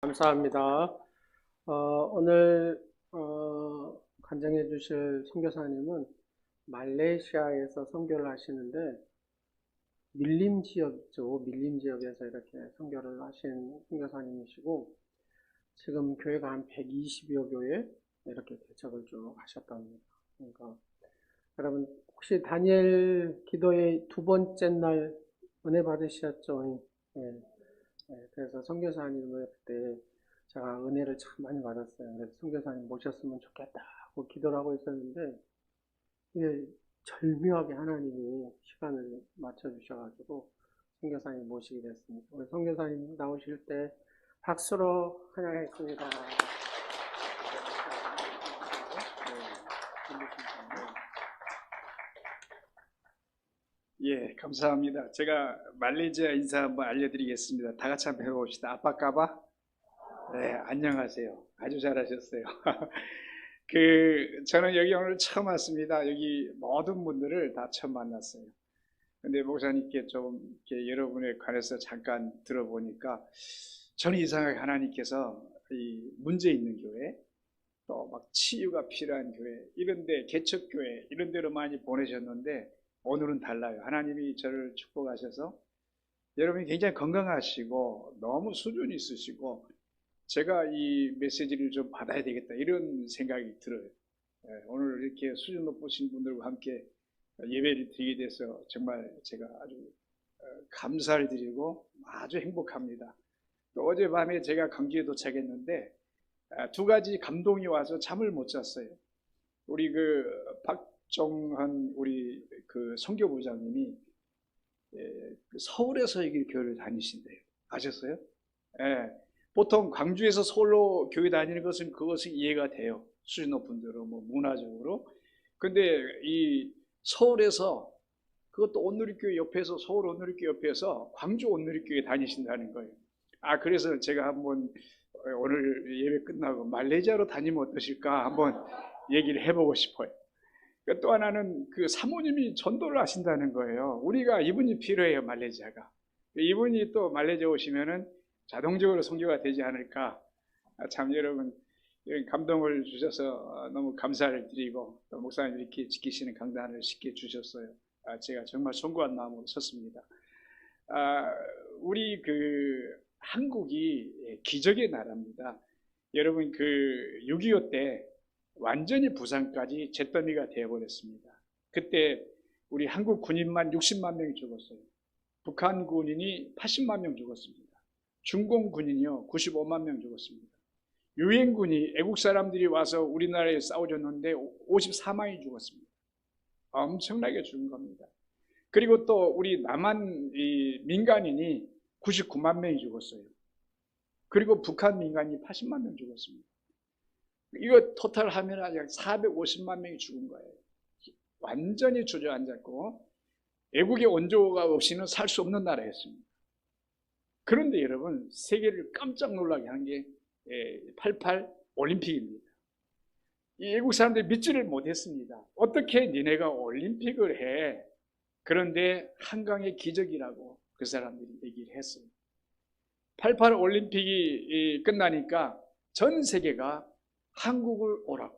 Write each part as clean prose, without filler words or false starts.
감사합니다. 오늘 간증해 주실 선교사님은 말레이시아에서 선교를 하시는데 밀림 지역이죠. 밀림 지역에서 이렇게 선교를 하신 선교사님이시고 지금 교회가 한 120여 교회 이렇게 개척을 쭉 하셨답니다. 그러니까 여러분 혹시 다니엘 기도의 두 번째 날 은혜 받으셨죠? 예. 그래서 선교사님을 그때 제가 은혜를 참 많이 받았어요. 그래서 선교사님 모셨으면 좋겠다고 기도를 하고 있었는데 이게 절묘하게 하나님이 시간을 맞춰주셔가지고 선교사님 모시게 됐습니다. 우리 선교사님 나오실 때 박수로 환영했습니다. 예, 감사합니다. 제가 말레이시아 인사 한번 알려드리겠습니다. 다 같이 한번 해봅시다. 아빠까바? 네, 안녕하세요. 아주 잘하셨어요. 저는 여기 오늘 처음 왔습니다. 여기 모든 분들을 다 처음 만났어요. 근데 목사님께 좀 이렇게 여러분에 관해서 잠깐 들어보니까 저는 이상하게 하나님께서 이 문제 있는 교회, 또 막 치유가 필요한 교회, 이런데 개척교회 이런 데로 많이 보내셨는데 오늘은 달라요. 하나님이 저를 축복하셔서 여러분이 굉장히 건강하시고 너무 수준이 있으시고 제가 이 메시지를 좀 받아야 되겠다 이런 생각이 들어요. 오늘 이렇게 수준 높으신 분들과 함께 예배를 드리게 돼서 정말 제가 아주 감사를 드리고 아주 행복합니다. 또 어젯밤에 제가 광주에 도착했는데 두 가지 감동이 와서 잠을 못 잤어요. 우리 박종헌 우리 선교부장님이 서울에서 여기 교회를 다니신대요. 아셨어요? 예. 보통 광주에서 서울로 교회 다니는 것은 그것은 이해가 돼요. 수준 높은 대로 뭐 문화적으로. 근데 이 서울에서 그것도 온누리교회 옆에서 서울 온누리교회 옆에서 광주 온누리교회 다니신다는 거예요. 그래서 제가 한번 오늘 예배 끝나고 말레이시아로 다니면 어떠실까 한번 얘기를 해보고 싶어요. 또 하나는 사모님이 전도를 하신다는 거예요. 우리가 이분이 필요해요, 말레이시아가. 이분이 또 말레이시아 오시면은 자동적으로 선교가 되지 않을까. 참 여러분 감동을 주셔서 너무 감사를 드리고 또 목사님 이렇게 지키시는 강단을 쉽게 주셨어요. 제가 정말 송구한 마음으로 섰습니다. 우리 한국이 기적의 나라입니다. 여러분 6.25 때 완전히 부산까지 잿더미가 되어버렸습니다. 그때 우리 한국 군인만 60만 명이 죽었어요. 북한 군인이 80만 명 죽었습니다. 중공 군인이요 95만 명 죽었습니다. 유엔군이 애국 사람들이 와서 우리나라에 싸워줬는데 54만이 죽었습니다. 엄청나게 죽은 겁니다. 그리고 또 우리 남한 민간인이 99만 명이 죽었어요. 그리고 북한 민간인이 80만 명 죽었습니다. 이거 토탈 하면 약 450만 명이 죽은 거예요. 완전히 주저앉았고 애국의 원조가 없이는 살 수 없는 나라였습니다. 그런데 여러분 세계를 깜짝 놀라게 한 게 88 올림픽입니다. 이 애국 사람들이 믿지를 못했습니다. 어떻게 니네가 올림픽을 해? 그런데 한강의 기적이라고 그 사람들이 얘기를 했어요. 88 올림픽이 끝나니까 전 세계가 한국을 오라고,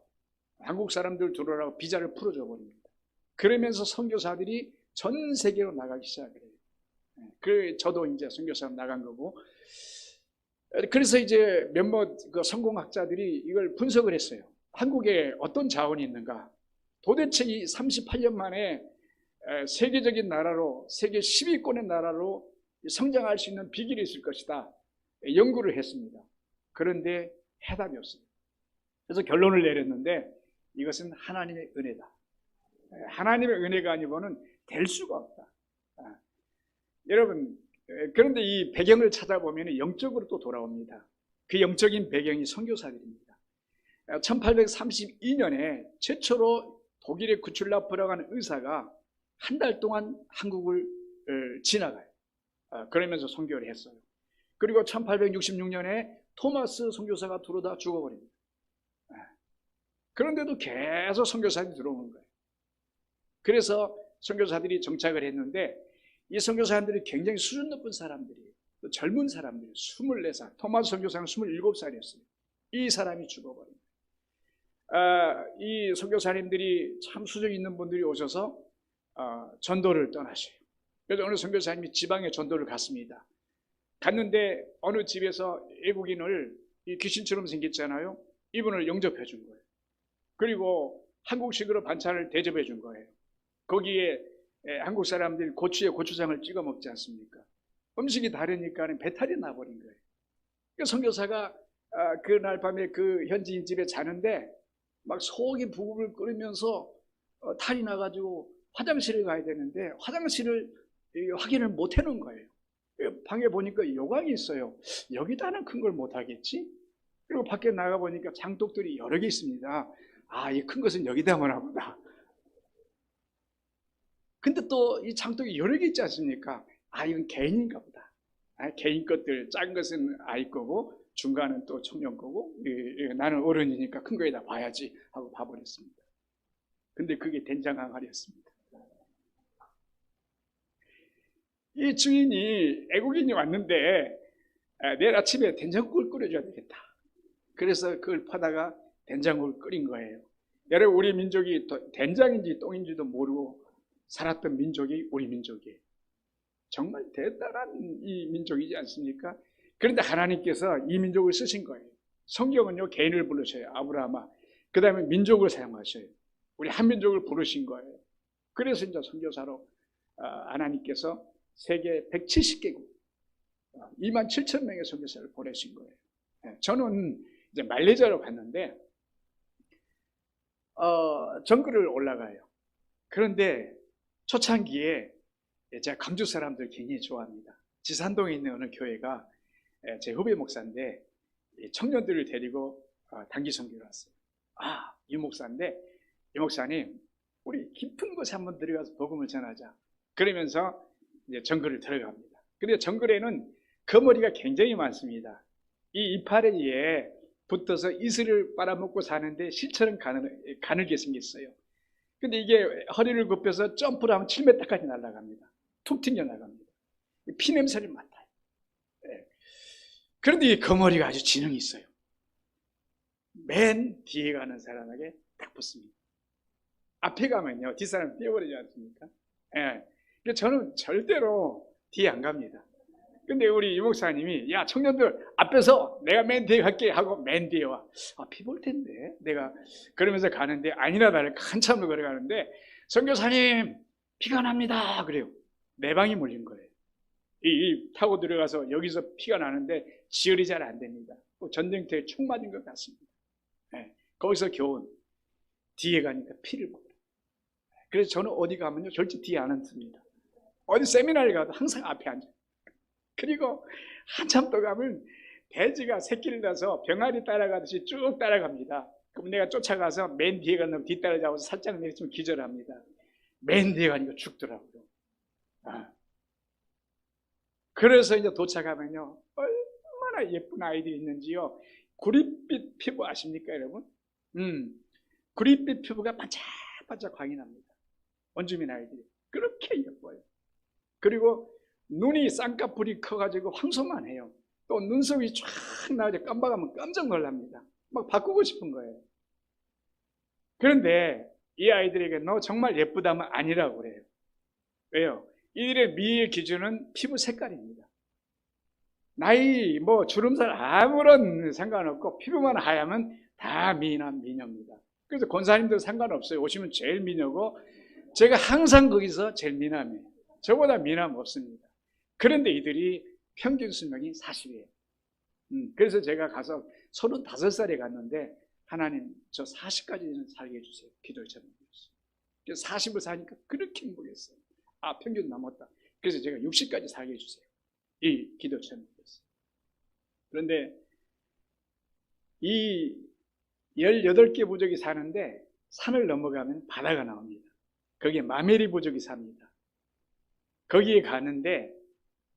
한국 사람들 들어오라고 비자를 풀어줘 버립니다. 그러면서 선교사들이 전 세계로 나가기 시작을 해요. 저도 이제 선교사로 나간 거고. 그래서 이제 몇몇 성공학자들이 이걸 분석을 했어요. 한국에 어떤 자원이 있는가? 도대체 이 38년 만에 세계적인 나라로, 세계 10위권의 나라로 성장할 수 있는 비결이 있을 것이다. 연구를 했습니다. 그런데 해답이 없어요. 그래서 결론을 내렸는데 이것은 하나님의 은혜다. 하나님의 은혜가 아니고는 될 수가 없다. 여러분, 그런데 이 배경을 찾아보면 영적으로 또 돌아옵니다. 그 영적인 배경이 선교사들입니다. 1832년에 최초로 독일의 구출라프라고 하는 의사가 한 달 동안 한국을 지나가요. 그러면서 선교를 했어요. 그리고 1866년에 토마스 선교사가 들어오다 죽어버립니다. 그런데도 계속 선교사들이 들어오는 거예요. 그래서 선교사들이 정착을 했는데 이 선교사들이 굉장히 수준 높은 사람들이에요. 또 젊은 사람들이 24살, 토마스 선교사는 27살이었어요. 이 사람이 죽어버린 거예요. 이 선교사님들이 참 수정 있는 분들이 오셔서 전도를 떠나셔요. 그래서 어느 선교사님이 지방에 전도를 갔습니다. 갔는데 어느 집에서 외국인을 이 귀신처럼 생겼잖아요. 이분을 영접해 준 거예요. 그리고 한국식으로 반찬을 대접해 준 거예요. 거기에 한국 사람들이 고추에 고추장을 찍어 먹지 않습니까? 음식이 다르니까 배탈이 나버린 거예요. 선교사가 그날 밤에 그 현지인 집에 자는데 막 속이 부글부글 끓으면서 탈이 나가지고 화장실에 가야 되는데 화장실을 확인을 못 해놓은 거예요. 방에 보니까 요강이 있어요. 여기다는 큰 걸 못 하겠지? 그리고 밖에 나가 보니까 장독들이 여러 개 있습니다. 이 큰 것은 여기다만 하구나. 근데 또 이 장독이 여러 개 있지 않습니까? 이건 개인인가 보다. 개인 것들, 작은 것은 아이 거고, 중간은 또 청년 거고, 나는 어른이니까 큰 거에다 봐야지 하고 봐버렸습니다. 근데 그게 된장 항아리였습니다. 이 주인이 애국인이 왔는데 내일 아침에 된장국을 끓여줘야 되겠다. 그래서 그걸 파다가 된장국을 끓인 거예요. 여러분, 우리 민족이 된장인지 똥인지도 모르고 살았던 민족이 우리 민족이에요. 정말 대단한 이 민족이지 않습니까? 그런데 하나님께서 이 민족을 쓰신 거예요. 성경은요, 개인을 부르셔요. 아브라함아. 그 다음에 민족을 사용하셔요. 우리 한 민족을 부르신 거예요. 그래서 이제 선교사로 하나님께서 세계 170개국 27,000명의 선교사를 보내신 거예요. 저는 이제 말레이시아로 갔는데 정글을 올라가요. 그런데 초창기에 제가 광주 사람들 굉장히 좋아합니다. 지산동에 있는 어느 교회가 제 후배 목사인데 청년들을 데리고 단기 선교를 왔어요. 이 목사인데 이 목사님, 우리 깊은 곳에 한번 들어가서 복음을 전하자. 그러면서 이제 정글을 들어갑니다. 근데 정글에는 거머리가 굉장히 많습니다. 이 이파리에 붙어서 이슬을 빨아먹고 사는데 실처럼 가늘게 생겼어요. 근데 이게 허리를 굽혀서 점프를 하면 7m까지 날아갑니다. 툭 튕겨 나갑니다. 피 냄새를 맡아요. 그런데 이 거머리가 아주 지능이 있어요. 맨 뒤에 가는 사람에게 딱 붙습니다. 앞에 가면요, 뒷사람 뛰어버리지 않습니까? 저는 절대로 뒤에 안 갑니다. 근데 우리 유 목사님이, 야, 청년들 앞에서 내가 맨 뒤에 갈게 하고 맨 뒤에 와. 피 볼 텐데 내가 그러면서 가는데 아니나 다를까 한참을 걸어가는데 선교사님 피가 납니다 그래요. 내 방이 물린 거예요. 타고 들어가서 여기서 피가 나는데 지혈이 잘 안 됩니다. 전쟁터에 총 맞은 것 같습니다. 거기서 겨우 뒤에 가니까 피를 먹어요. 그래서 저는 어디 가면요 절대 뒤에 안 앉습니다. 어디 세미나를 가도 항상 앞에 앉아요. 그리고 한참 더 가면 돼지가 새끼를 낳아서 병아리 따라가듯이 쭉 따라갑니다. 그럼 내가 쫓아가서 맨 뒤에 가는 뒤따라잡아서 살짝 내리치면 기절합니다. 맨 뒤에 가니까 죽더라고요. 그래서 이제 도착하면요, 얼마나 예쁜 아이들이 있는지요. 구릿빛 피부 아십니까, 여러분? 구릿빛 피부가 반짝반짝 광이 납니다. 원주민 아이들이 그렇게 예뻐요. 그리고 눈이 쌍꺼풀이 커가지고 황소만 해요. 또 눈썹이 쫙 나오죠. 깜박하면 깜짝 놀랍니다. 막 바꾸고 싶은 거예요. 그런데 이 아이들에게 너 정말 예쁘다면 아니라고 그래요. 왜요? 이들의 미의 기준은 피부 색깔입니다. 나이, 주름살 아무런 상관없고 피부만 하얗면 다 미남, 미녀입니다. 그래서 권사님들 상관없어요. 오시면 제일 미녀고 제가 항상 거기서 제일 미남이에요. 저보다 미남 없습니다. 그런데 이들이 평균 수명이 40이에요. 그래서 제가 가서 35살에 갔는데 하나님 저 40까지는 살게 해주세요. 기도를 제목이었어요. 그래서 40을 사니까 그렇게 행복했어요. 평균 넘었다. 그래서 제가 60까지 살게 해주세요. 이 기도 제목이었어요. 그런데 이 18개 부족이 사는데 산을 넘어가면 바다가 나옵니다. 거기에 마메리 부족이 삽니다. 거기에 가는데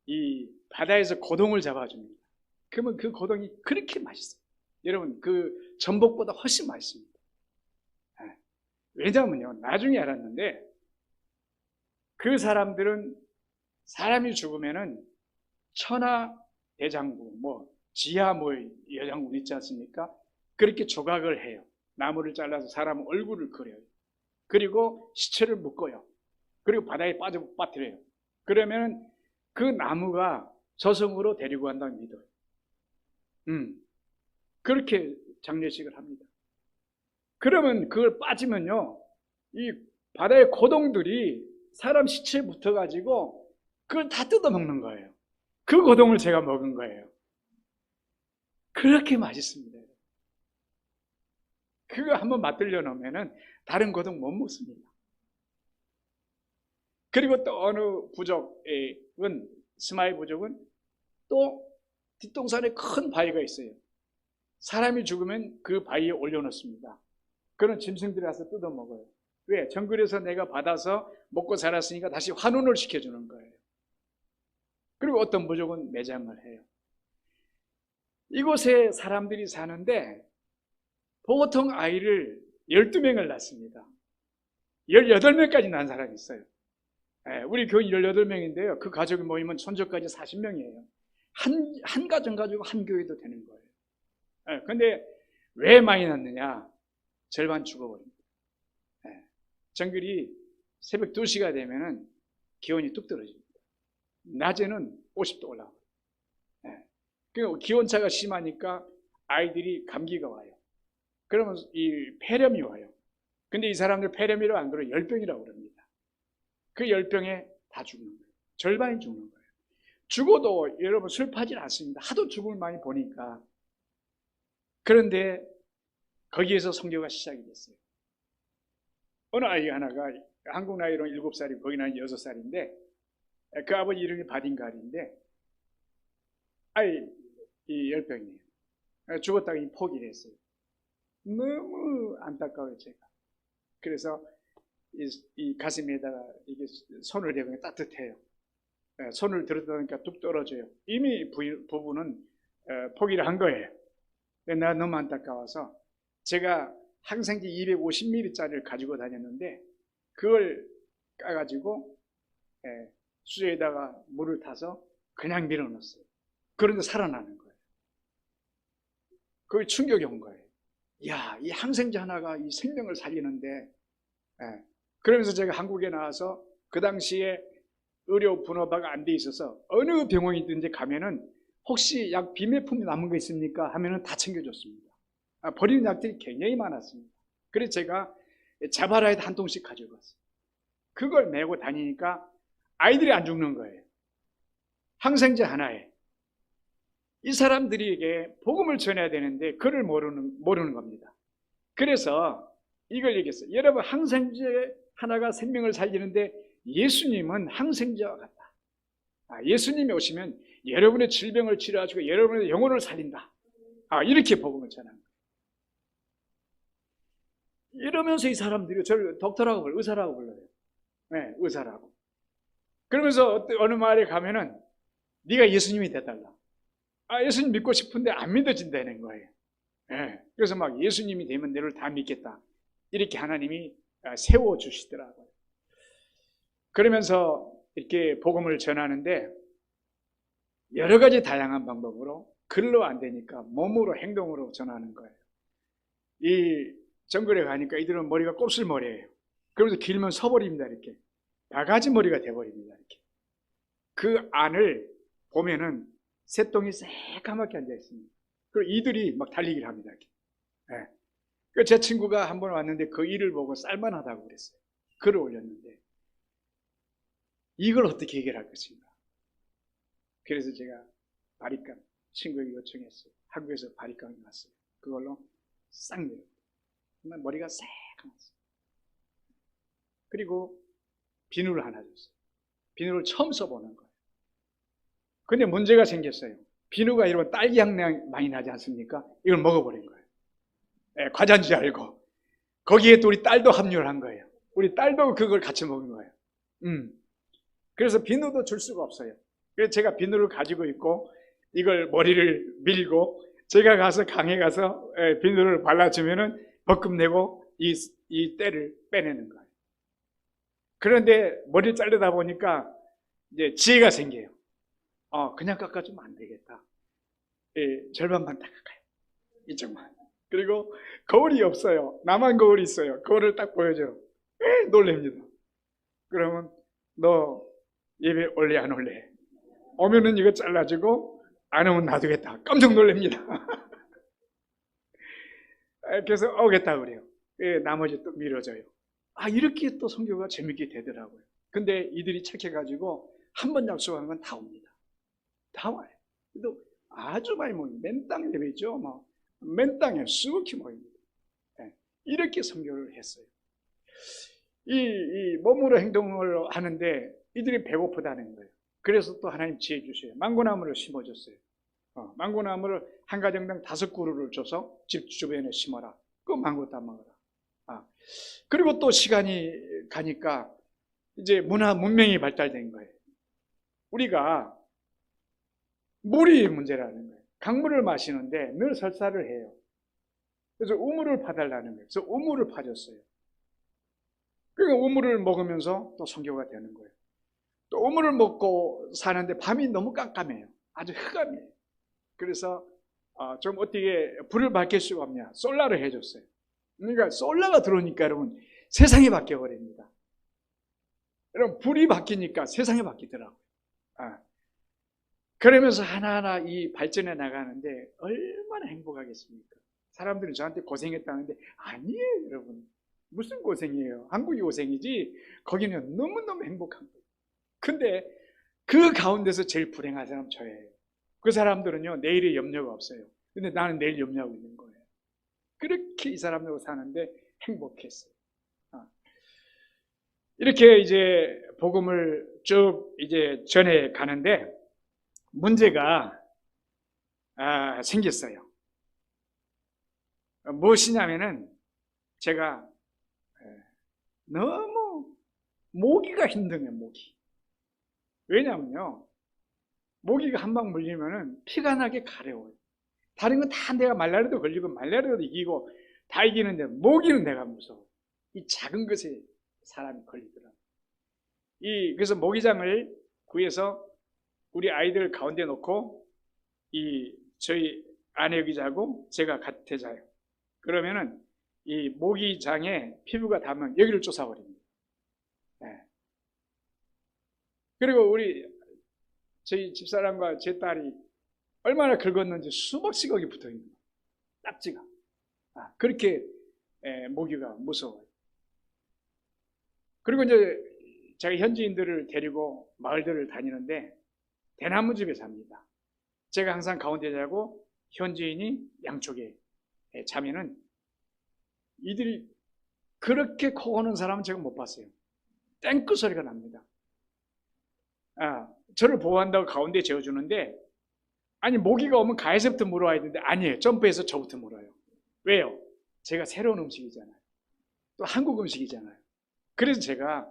이 바다에서 고동을 잡아줍니다. 그러면 그 고동이 그렇게 맛있어요. 여러분, 그 전복보다 훨씬 맛있습니다. 왜냐면요, 나중에 알았는데 그 사람들은 사람이 죽으면은 천하 대장부, 지하 여장군 있지 않습니까? 그렇게 조각을 해요. 나무를 잘라서 사람 얼굴을 그려요. 그리고 시체를 묶어요. 그리고 바다에 빠뜨려요. 그러면 그 나무가 저승으로 데리고 간다고 믿어요. 그렇게 장례식을 합니다. 그러면 그걸 빠지면요, 이 바다의 고동들이 사람 시체에 붙어가지고 그걸 다 뜯어먹는 거예요. 그 고동을 제가 먹은 거예요. 그렇게 맛있습니다. 그거 한번 맛들려 놓으면 다른 고동 못 먹습니다. 그리고 또 어느 부족은, 스마일 부족은 또 뒷동산에 큰 바위가 있어요. 사람이 죽으면 그 바위에 올려놓습니다. 그런 짐승들이 와서 뜯어먹어요. 왜? 정글에서 내가 받아서 먹고 살았으니까 다시 환원을 시켜주는 거예요. 그리고 어떤 부족은 매장을 해요. 이곳에 사람들이 사는데 보통 아이를 12명을 낳습니다. 18명까지 낳은 사람이 있어요. 우리 교인 18명인데요. 그 가족이 모이면 손주까지 40명이에요. 한 가정 가지고 한 교회도 되는 거예요. 근데 왜 많이 낳느냐? 절반 죽어버립니다. 정글이 새벽 2시가 되면은 기온이 뚝 떨어집니다. 낮에는 50도 올라와요. 그 기온차가 심하니까 아이들이 감기가 와요. 그러면 이 폐렴이 와요. 근데 이 사람들 폐렴이라고 안 그래요. 열병이라고 그럽니다. 그 열병에 다 죽는 거예요. 절반이 죽는 거예요. 죽어도 여러분 슬퍼하진 않습니다. 하도 죽음을 많이 보니까. 그런데 거기에서 선교가 시작이 됐어요. 어느 아이 하나가 한국 나이로 7살이고 거기 나이 6살인데 그 아버지 이름이 바딘갈인데 아이 이 열병이에요. 죽었다가 포기를 했어요. 너무 안타까워요, 제가. 그래서 이 가슴에다가 이게 손을 대고 따뜻해요. 손을 들었다 보니까 뚝 떨어져요. 이미 부부는 포기를 한 거예요. 내가 너무 안타까워서 제가 항생제 250ml짜리를 가지고 다녔는데 그걸 까가지고 수저에다가 물을 타서 그냥 밀어넣었어요. 그런데 살아나는 거예요. 그게 충격이 온 거예요. 이야, 이 항생제 하나가 이 생명을 살리는데, 그러면서 제가 한국에 나와서 그 당시에 의료 분업화가 안 돼 있어서 어느 병원이든지 가면은 혹시 약 비매품이 남은 거 있습니까? 하면은 다 챙겨줬습니다. 버리는 약들이 굉장히 많았습니다. 그래서 제가 자바라에다 한 통씩 가져갔어요. 그걸 메고 다니니까 아이들이 안 죽는 거예요. 항생제 하나에. 이 사람들에게 복음을 전해야 되는데 그를 모르는 겁니다. 그래서 이걸 얘기했어요. 여러분, 항생제 하나가 생명을 살리는데 예수님은 항생제와 같다. 예수님이 오시면 여러분의 질병을 치료하시고 여러분의 영혼을 살린다. 이렇게 복음을 전하는 거예요. 이러면서 이 사람들이 저를 덕터라고 불러요. 의사라고 불러요. 네, 의사라고. 그러면서 어느 마을에 가면은 네가 예수님이 돼달라. 예수님 믿고 싶은데 안 믿어진다는 거예요. 그래서 막 예수님이 되면 너를 다 믿겠다. 이렇게 하나님이 세워주시더라고요. 그러면서 이렇게 복음을 전하는데 여러 가지 다양한 방법으로 글로 안 되니까 몸으로 행동으로 전하는 거예요. 이 정글에 가니까 이들은 머리가 곱슬머리예요. 그러면서 길면 서버립니다. 이렇게 바가지 머리가 돼버립니다. 이렇게 그 안을 보면은 새똥이 새까맣게 앉아 있습니다. 그리고 이들이 막 달리기를 합니다. 이렇게. 제 친구가 한 번 왔는데 그 일을 보고 쌀만하다고 그랬어요. 글을 올렸는데 이걸 어떻게 해결할 것인가. 그래서 제가 바리깡 친구에게 요청했어요. 한국에서 바리깡이 왔어요. 그걸로 싹 내요. 정말 머리가 새까맣습니다. 그리고 비누를 하나 줬어요. 비누를 처음 써보는 거예요. 근데 문제가 생겼어요. 비누가 여러분 딸기 향 많이 나지 않습니까? 이걸 먹어버린 거예요. 과자인 줄 알고. 거기에 또 우리 딸도 합류를 한 거예요. 우리 딸도 그걸 같이 먹은 거예요. 그래서 비누도 줄 수가 없어요. 그래서 제가 비누를 가지고 있고 이걸 머리를 밀고 제가 가서 강에 가서 비누를 발라주면은 벌금 내고 이 때를 빼내는 거예요. 그런데 머리를 자르다 보니까 이제 지혜가 생겨요. 그냥 깎아주면 안 되겠다. 예, 절반만 딱 깎아요. 이쪽만. 그리고 거울이 없어요. 나만 거울이 있어요. 거울을 딱 보여줘요. 놀랍니다. 그러면 너 예배 올래 안 올래? 오면은 이거 잘라주고 안 오면 놔두겠다. 깜짝 놀랍니다. 그래서 오겠다 그래요. 나머지 또 미뤄져요. 이렇게 또 선교가 재밌게 되더라고요. 근데 이들이 착해가지고 한 번 약속한 건 다 옵니다. 다 와요. 또 아주 많이 모입니다. 맨땅 예배죠. 맨땅에 수북히 모입니다. 이렇게 선교를 했어요. 이 몸으로 행동을 하는데 이들이 배고프다는 거예요. 그래서 또 하나님 지혜 주셔요. 망고나무를 심어줬어요. 망고나무를 한 가정당 5그루를 줘서 집 주변에 심어라. 그 망고 따먹어라. 그리고 또 시간이 가니까 이제 문명이 발달된 거예요. 우리가 물이 문제라는 거예요. 강물을 마시는데 늘 설사를 해요. 그래서 우물을 파달라는 거예요. 그래서 우물을 파줬어요. 그러니까 우물을 먹으면서 또 선교가 되는 거예요. 또 우물을 먹고 사는데 밤이 너무 깜깜해요. 아주 흑암이에요. 그래서 좀 어떻게 불을 밝힐 수가 없냐. 솔라를 해줬어요. 그러니까 솔라가 들어오니까 여러분 세상이 바뀌어버립니다. 여러분 불이 바뀌니까 세상이 바뀌더라고요. 그러면서 하나하나 이 발전해 나가는데 얼마나 행복하겠습니까? 사람들이 저한테 고생했다는데 아니에요 여러분. 무슨 고생이에요? 한국이 고생이지 거기는 너무너무 행복한 거예요. 근데 그 가운데서 제일 불행한 사람 저예요. 그 사람들은요 내일의 염려가 없어요. 근데 나는 내일 염려하고 있는 거예요. 그렇게 이 사람들하고 사는데 행복했어요. 이렇게 이제 복음을 쭉 이제 전해 가는데 문제가 생겼어요. 무엇이냐면은 제가 너무 모기가 힘드네요. 모기. 왜냐면요 모기가 한 방 물리면은 피가 나게 가려워요. 다른 건 다 내가 말라리아도 걸리고 말라리아도 이기고 다 이기는데 모기는 내가 무서워. 이 작은 것에 사람이 걸리더라고요. 그래서 모기장을 구해서 우리 아이들 가운데 놓고 저희 아내 기자하고 제가 같이 자요. 그러면은 이 모기장에 피부가 닿으면 여기를 쫓아버립니다. 그리고 저희 집사람과 제 딸이 얼마나 긁었는지 수박씩 거기 붙어 있는 거예요. 딱지가. 그렇게 모기가 무서워요. 그리고 이제 제가 현지인들을 데리고 마을들을 다니는데 대나무 집에 삽니다. 제가 항상 가운데 자고 현지인이 양쪽에 자면은 이들이 그렇게 코 고는 사람은 제가 못 봤어요. 땡크 소리가 납니다. 저를 보호한다고 가운데 재워주는데 아니 모기가 오면 가에서부터 물어와야 되는데 아니에요. 점프해서 저부터 물어요. 왜요? 제가 새로운 음식이잖아요. 또 한국 음식이잖아요. 그래서 제가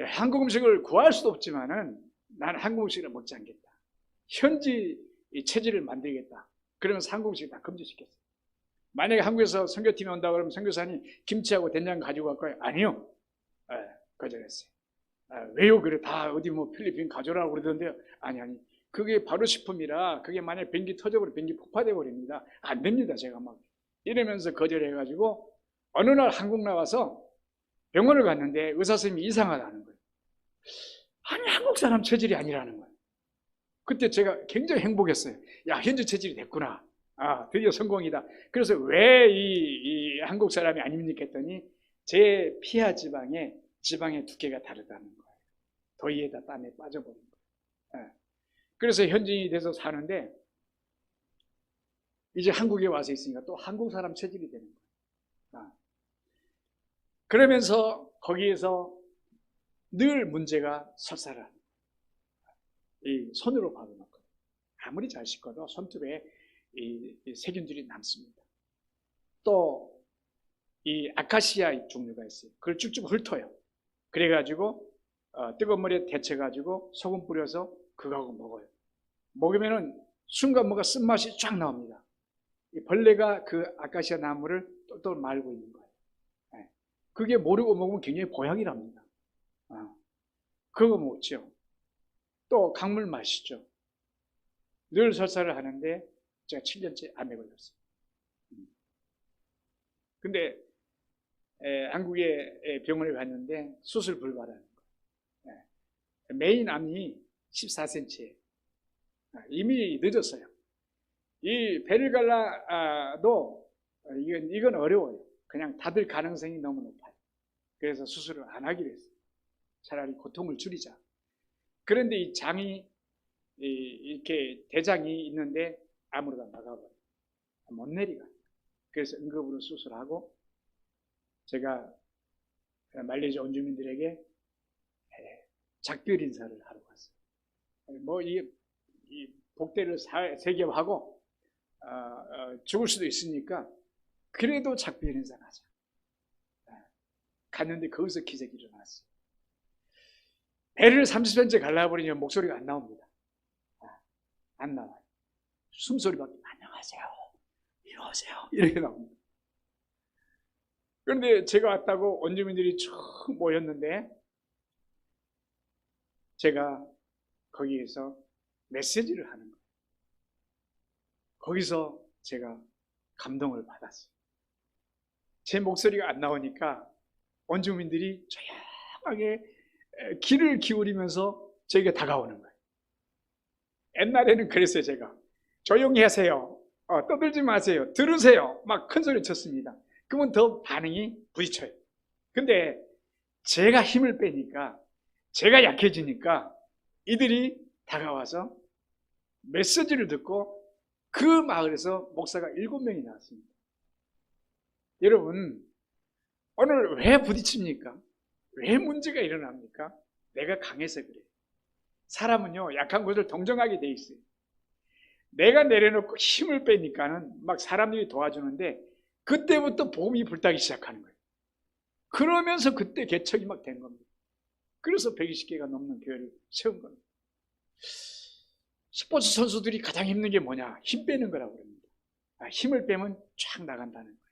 한국 음식을 구할 수도 없지만은 나는 한국 음식을 먹지 않겠다. 현지 체질을 만들겠다. 그러면서 한국 음식을 다 금지시켰어요. 만약에 한국에서 선교팀이 온다 그러면 선교사님 김치하고 된장 가지고 갈 거예요? 아니요. 거절했어요. 왜요? 그래 다 어디 필리핀 가져라고 그러던데요. 아니 그게 바로 식품이라 그게 만약에 비행기 터져버리면 비행기 폭파돼 버립니다. 안 됩니다. 제가 막 이러면서 거절해가지고 어느 날 한국 나와서 병원을 갔는데 의사 선생님이 이상하다는 거예요. 아니 한국 사람 체질이 아니라는 거예요. 그때 제가 굉장히 행복했어요. 야 현지 체질이 됐구나. 드디어 성공이다. 그래서 왜 이 한국 사람이 아닙니까 했더니 제 피하 지방의 두께가 다르다는 거예요. 더위에다 땀에 빠져버린 거예요. 그래서 현지인이 돼서 사는데 이제 한국에 와서 있으니까 또 한국 사람 체질이 되는 거예요. 그러면서 거기에서 늘 문제가 설사를 이 손으로 받아놓고 아무리 잘 씻어도 손톱에 이 세균들이 남습니다. 또 이 아카시아 종류가 있어요. 그걸 쭉쭉 훑어요. 그래가지고 뜨거운 물에 데쳐가지고 소금 뿌려서 그거하고 먹어요. 먹으면은 순간 뭐가 쓴맛이 쫙 나옵니다. 이 벌레가 그 아카시아 나무를 똘똘 말고 있는 거예요. 그게 모르고 먹으면 굉장히 보약이랍니다. 그거 먹죠. 또 강물 마시죠. 늘 설사를 하는데 제가 7년째 암에 걸렸어요. 근데 한국에 병원에 갔는데 수술 불가라는 거예요. 메인 암이 14cm예요. 이미 늦었어요. 이 배를 갈라도 이건 어려워요. 그냥 닫을 가능성이 너무 높아요. 그래서 수술을 안 하기로 했어요. 차라리 고통을 줄이자. 그런데 이 장이 이렇게 대장이 있는데 암으로 다 나가버려요. 못 내리가. 그래서 응급으로 수술하고 제가 말레이시아 원주민들에게 작별 인사를 하러 갔어요. 뭐 이 복대를 세 겹 하고 죽을 수도 있으니까 그래도 작별 인사를 하자. 갔는데 거기서 기적이 일어났어요. 배를 30cm 갈라버리면 목소리가 안 나옵니다. 안 나와요. 숨소리밖에 안녕하세요. 이리 오세요. 이렇게 나옵니다. 그런데 제가 왔다고 원주민들이 쭉 모였는데 제가 거기에서 메시지를 하는 거예요. 거기서 제가 감동을 받았어요. 제 목소리가 안 나오니까 원주민들이 조용하게 귀를 기울이면서 저에게 다가오는 거예요. 옛날에는 그랬어요. 제가 조용히 하세요. 떠들지 마세요. 들으세요. 막 큰 소리 쳤습니다. 그러면 더 반응이 부딪혀요. 근데 제가 힘을 빼니까, 제가 약해지니까 이들이 다가와서 메시지를 듣고 그 마을에서 목사가 7명이 나왔습니다. 여러분, 오늘 왜 부딪힙니까? 왜 문제가 일어납니까? 내가 강해서 그래요. 사람은요, 약한 것을 동정하게 돼 있어요. 내가 내려놓고 힘을 빼니까는 막 사람들이 도와주는데 그때부터 복음이 불타기 시작하는 거예요. 그러면서 그때 개척이 막 된 겁니다. 그래서 120개가 넘는 교회를 세운 겁니다. 스포츠 선수들이 가장 힘든 게 뭐냐? 힘 빼는 거라고 그럽니다. 힘을 빼면 쫙 나간다는 거예요.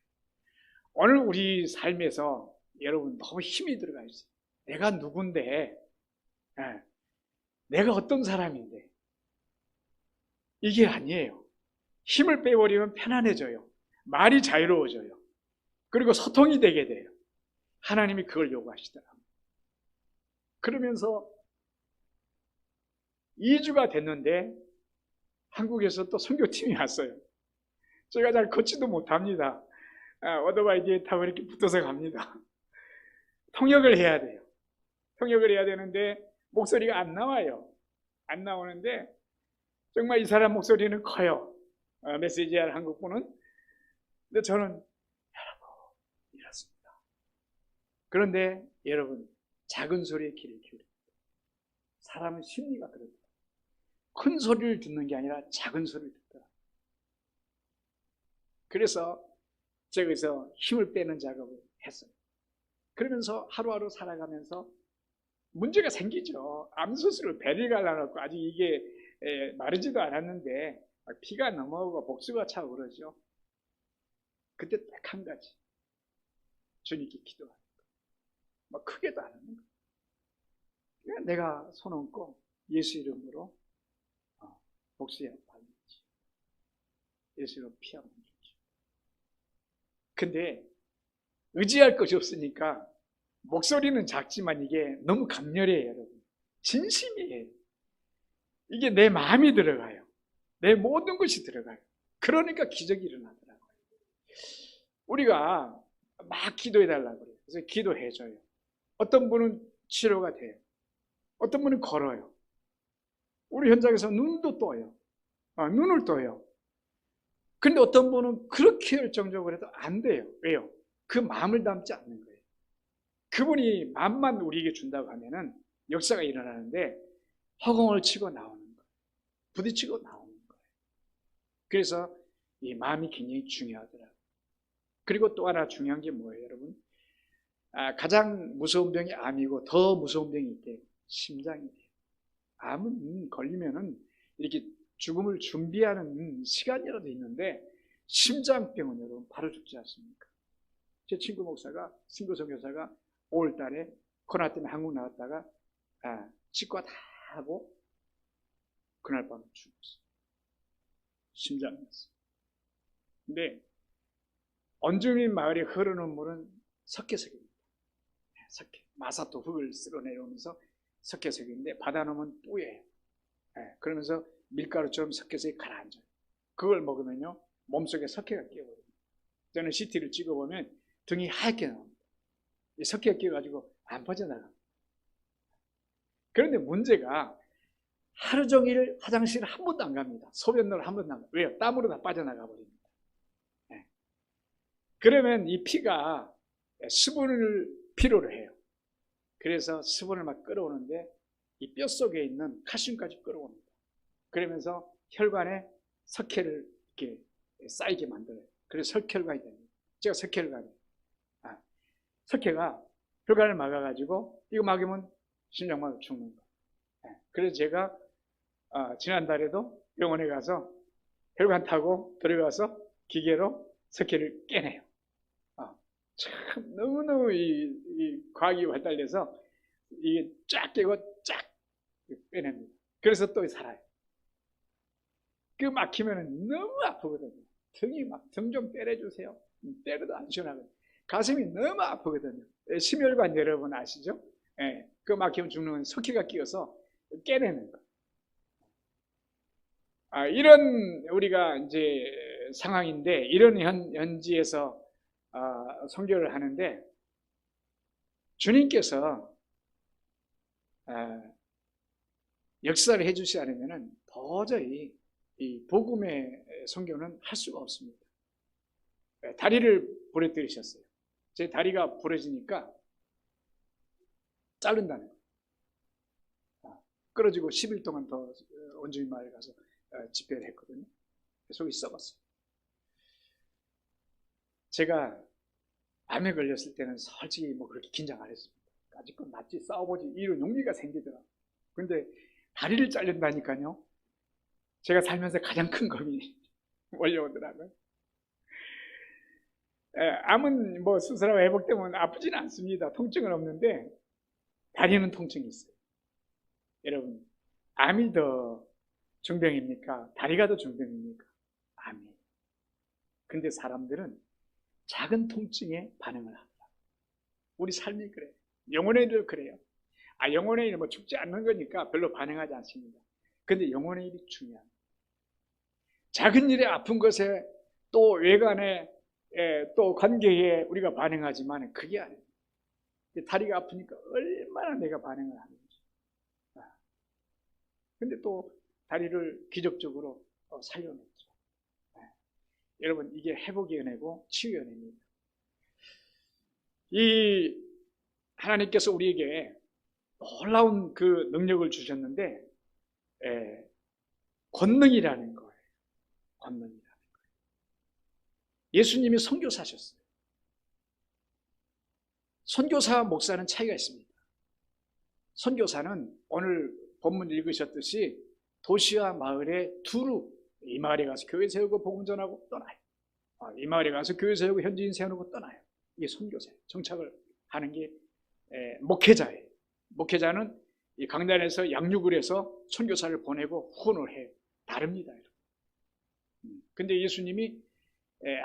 오늘 우리 삶에서 여러분 너무 힘이 들어가 있어요. 내가 누군데, 내가 어떤 사람인데, 이게 아니에요. 힘을 빼버리면 편안해져요. 말이 자유로워져요. 그리고 소통이 되게 돼요. 하나님이 그걸 요구하시더라고요. 그러면서 2주가 됐는데 한국에서 또 선교팀이 왔어요. 제가 잘 걷지도 못합니다. 오토바이 뒤에 타고 이렇게 붙어서 갑니다. 통역을 해야 돼요. 통역을 해야 되는데 목소리가 안 나와요. 안 나오는데 정말 이 사람 목소리는 커요. 메시지할 한국 분은. 근데 저는 여러분 이렇습니다. 그런데 여러분 작은 소리에 귀를 기울입니다. 사람은 심리가 그렇다. 큰 소리를 듣는 게 아니라 작은 소리를 듣더라. 그래서 제가 여기서 힘을 빼는 작업을 했어요. 그러면서 하루하루 살아가면서 문제가 생기죠. 암수술을 배를 갈라놓고 아직 이게 마르지도 않았는데 피가 넘어오고 복수가 차고 그러죠. 그때 딱 한 가지 주님께 기도하는 거. 뭐 크게도 안 하는 거. 그냥 내가 손 얹고 예수 이름으로 복수에 발리지. 예수 이름으로 피 한번 주지. 근데 의지할 것이 없으니까 목소리는 작지만 이게 너무 강렬해요, 여러분. 진심이에요. 이게 내 마음이 들어가요. 내 모든 것이 들어가요. 그러니까 기적이 일어나더라고요. 우리가 막 기도해달라고 그래요. 그래서 기도해줘요. 어떤 분은 치료가 돼요. 어떤 분은 걸어요. 우리 현장에서 눈도 떠요. 눈을 떠요. 근데 어떤 분은 그렇게 열정적으로 해도 안 돼요. 왜요? 그 마음을 담지 않는 거예요. 그분이 마음만 우리에게 준다고 하면은 역사가 일어나는데 허공을 치고 나오는 거예요. 부딪히고 나오는 거예요. 그래서 이 마음이 굉장히 중요하더라고요. 그리고 또 하나 중요한 게 뭐예요, 여러분? 가장 무서운 병이 암이고 더 무서운 병이 있대요. 심장이에요. 암은 걸리면은 이렇게 죽음을 준비하는 시간이라도 있는데 심장병은 여러분 바로 죽지 않습니까? 제 친구 목사가, 친구 선교사가 5월 달에 코로나 때문에 한국 나왔다가 치과 다 하고 그날 밤에 죽었어요. 심장이 났어요. 근데 언주민 마을에 흐르는 물은 석회색입니다. 석회. 마사토 흙을 쓸어내려오면서 석회색인데 받아놓으면 뿌예요. 그러면서 밀가루처럼 석회색이 가라앉아요. 그걸 먹으면요 몸속에 석회가 끼어버려요. 저는 CT를 찍어보면 등이 하얗게 나옵니다. 이 석회가 끼어가지고 안 빠져나갑니다. 그런데 문제가 하루 종일 화장실을 한 번도 안 갑니다. 소변을 한 번도 안 갑니다. 왜요? 땀으로 다 빠져나가 버립니다. 그러면 이 피가 수분을 필요로 해요. 그래서 수분을 막 끌어오는데 이 뼛속에 있는 칼슘까지 끌어옵니다. 그러면서 혈관에 석회를 이렇게 쌓이게 만들어요. 그래서 석혈관이 됩니다. 제가 석혈관이에요. 석회가 혈관을 막아가지고 이거 막으면 심장마비 죽는 거예요. 그래서 제가 지난달에도 병원에 가서 혈관 타고 들어가서 기계로 석회를 깨내요. 참 너무너무 이 과학이 발달돼서 이게 쫙 깨고 쫙 빼냅니다. 그래서 또 살아요. 그 막히면 너무 아프거든요. 등이 막 등 좀 때려주세요. 때려도 안 시원하거든요. 가슴이 너무 아프거든요. 심혈관 여러분 아시죠? 그 막히면 죽는 석회가 끼어서 깨내는 거. 이런 우리가 이제 상황인데 이런 현지에서 선교를 하는데 주님께서 역사를 해주시지 않으면 도저히 이 복음의 선교는 할 수가 없습니다. 다리를 부러뜨리셨어요. 제 다리가 부러지니까 자른다는 거예요. 끊어지고 10일 동안 더 원주민 마을에 가서 집회를 했거든요. 속이 썩었어요. 제가 암에 걸렸을 때는 솔직히 뭐 그렇게 긴장 안 했습니다. 아직껏 낫지 싸워보지 이런 용기가 생기더라고요. 근데 다리를 자른다니까요. 제가 살면서 가장 큰 겁이 몰려오더라고요. 암은 뭐 수술하고 회복되면 아프지는 않습니다. 통증은 없는데 다리는 통증이 있어요. 여러분, 암이 더 중병입니까? 다리가 더 중병입니까? 암이. 근데 사람들은 작은 통증에 반응을 합니다. 우리 삶이 그래요. 영혼의 일도 그래요. 영혼의 일은 뭐 죽지 않는 거니까 별로 반응하지 않습니다. 근데 영혼의 일이 중요합니다. 작은 일에 아픈 것에 또 외관에 또 관계에 우리가 반응하지만 그게 아니에요. 다리가 아프니까 얼마나 내가 반응을 하는지. 근데 또 다리를 기적적으로 살려냈죠. 여러분 이게 회복의 은혜고 치유의 은혜입니다. 이 하나님께서 우리에게 놀라운 그 능력을 주셨는데 권능이라는 거예요. 권능이라는 거예요. 예수님이 선교사셨어요. 선교사와 목사는 차이가 있습니다. 선교사는 오늘 본문 읽으셨듯이 도시와 마을에 두루 이 마을에 가서 교회 세우고 복음 전하고 떠나요. 이 마을에 가서 교회 세우고 현지인 세우고 떠나요. 이게 선교사예요. 정착을 하는 게 목회자예요. 목회자는 이 강단에서 양육을 해서 선교사를 보내고 후원을 해요. 다릅니다. 근데 예수님이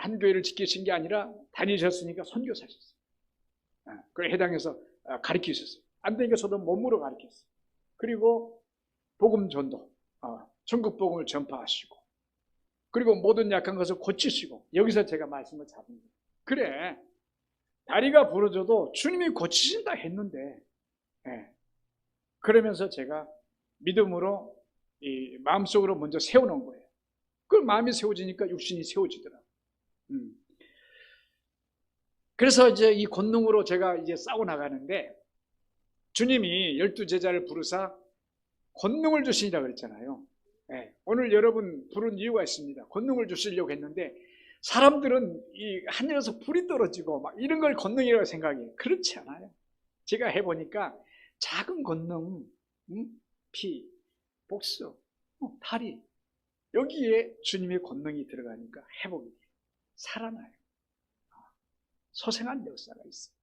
한 교회를 지키신 게 아니라 다니셨으니까 선교사셨어요. 그래 해당해서 가르치셨어요. 안 되니까 저도 몸으로 가르쳤어요. 그리고 복음 전도, 천국 복음을 전파하시고, 그리고 모든 약한 것을 고치시고, 여기서 제가 말씀을 잡습니다. 그래, 다리가 부러져도 주님이 고치신다 했는데, 그러면서 제가 믿음으로 이 마음속으로 먼저 세워놓은 거예요. 그 마음이 세워지니까 육신이 세워지더라고요. 그래서 이제 이 권능으로 제가 이제 싸워 나가는데, 주님이 12제자를 부르사 권능을 주시니라 그랬잖아요. 오늘 여러분 부른 이유가 있습니다. 권능을 주시려고 했는데 사람들은 이 하늘에서 불이 떨어지고 막 이런 걸 권능이라고 생각해요. 그렇지 않아요. 제가 해보니까 작은 권능, 피, 복수, 다리, 여기에 주님의 권능이 들어가니까 회복이 돼요. 살아나요. 소생한 역사가 있어요.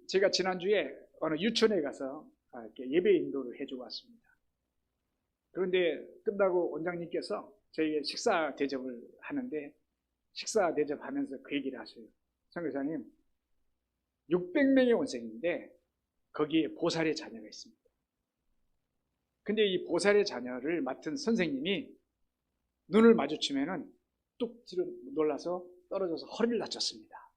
제가 지난주에 어느 유치원에 가서 이렇게 예배 인도를 해주고 왔습니다. 그런데 끝나고 원장님께서 저희에게 식사 대접을 하는데 식사 대접하면서 그 얘기를 하셔요. 선교사님, 600명의 원생인데 거기에 보살의 자녀가 있습니다. 근데 이 보살의 자녀를 맡은 선생님이 눈을 마주치면은 뚝 뒤로 놀라서 떨어져서 허리를 다쳤습니다.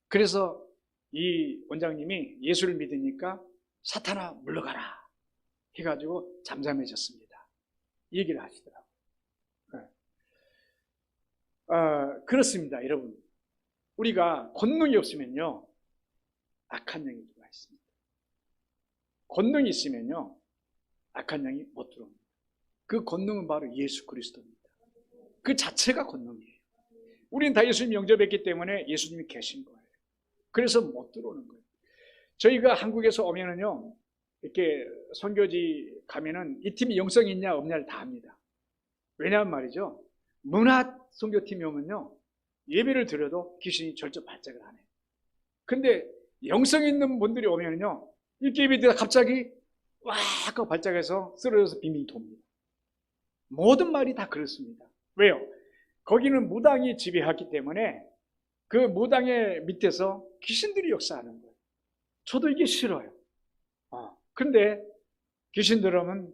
그래서 이 원장님이 예수를 믿으니까 사탄아 물러가라 해가지고 잠잠해졌습니다. 이 얘기를 하시더라고요. 그렇습니다, 여러분. 우리가 권능이 없으면요, 악한 영이 들어와 있습니다. 권능이 있으면요, 악한 영이 못 들어옵니다. 그 권능은 바로 예수 그리스도입니다. 그 자체가 권능이에요. 우리는 다 예수님 영접했기 때문에 예수님이 계신 거예요. 그래서 못 들어오는 거예요. 저희가 한국에서 오면은요, 이렇게 선교지 가면은 이 팀이 영성이 있냐 없냐를 다 합니다. 왜냐하면 말이죠, 문화 선교팀이 오면요, 예배를 드려도 귀신이 절저 발작을 안 해요. 근데 영성 있는 분들이 오면요, 이렇게 예배 드리다 갑자기 와 하고 발작해서 쓰러져서 빙빙 돕니다. 모든 말이 다 그렇습니다. 왜요? 거기는 무당이 지배하기 때문에 그 무당의 밑에서 귀신들이 역사하는 거예요. 저도 이게 싫어요. 근데 귀신 들어오면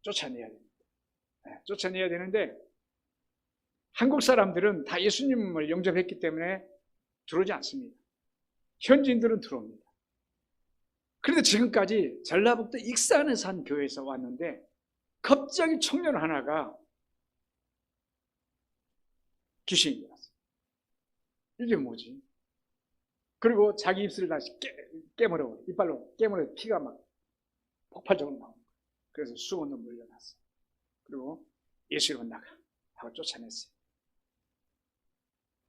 쫓아내야 됩니다. 쫓아내야 되는데 한국 사람들은 다 예수님을 영접했기 때문에 들어오지 않습니다. 현지인들은 들어옵니다. 그런데 지금까지 전라북도 익산에 산 교회에서 왔는데 갑자기 청년 하나가 귀신이 들었어요. 이게 뭐지? 그리고 자기 입술을 다시 깨물어, 이빨로 깨물어 피가 막 폭발적으로 나오는 거예요. 그래서 수건으로 물려놨어요. 그리고 예수님은 나가 하고 쫓아냈어요.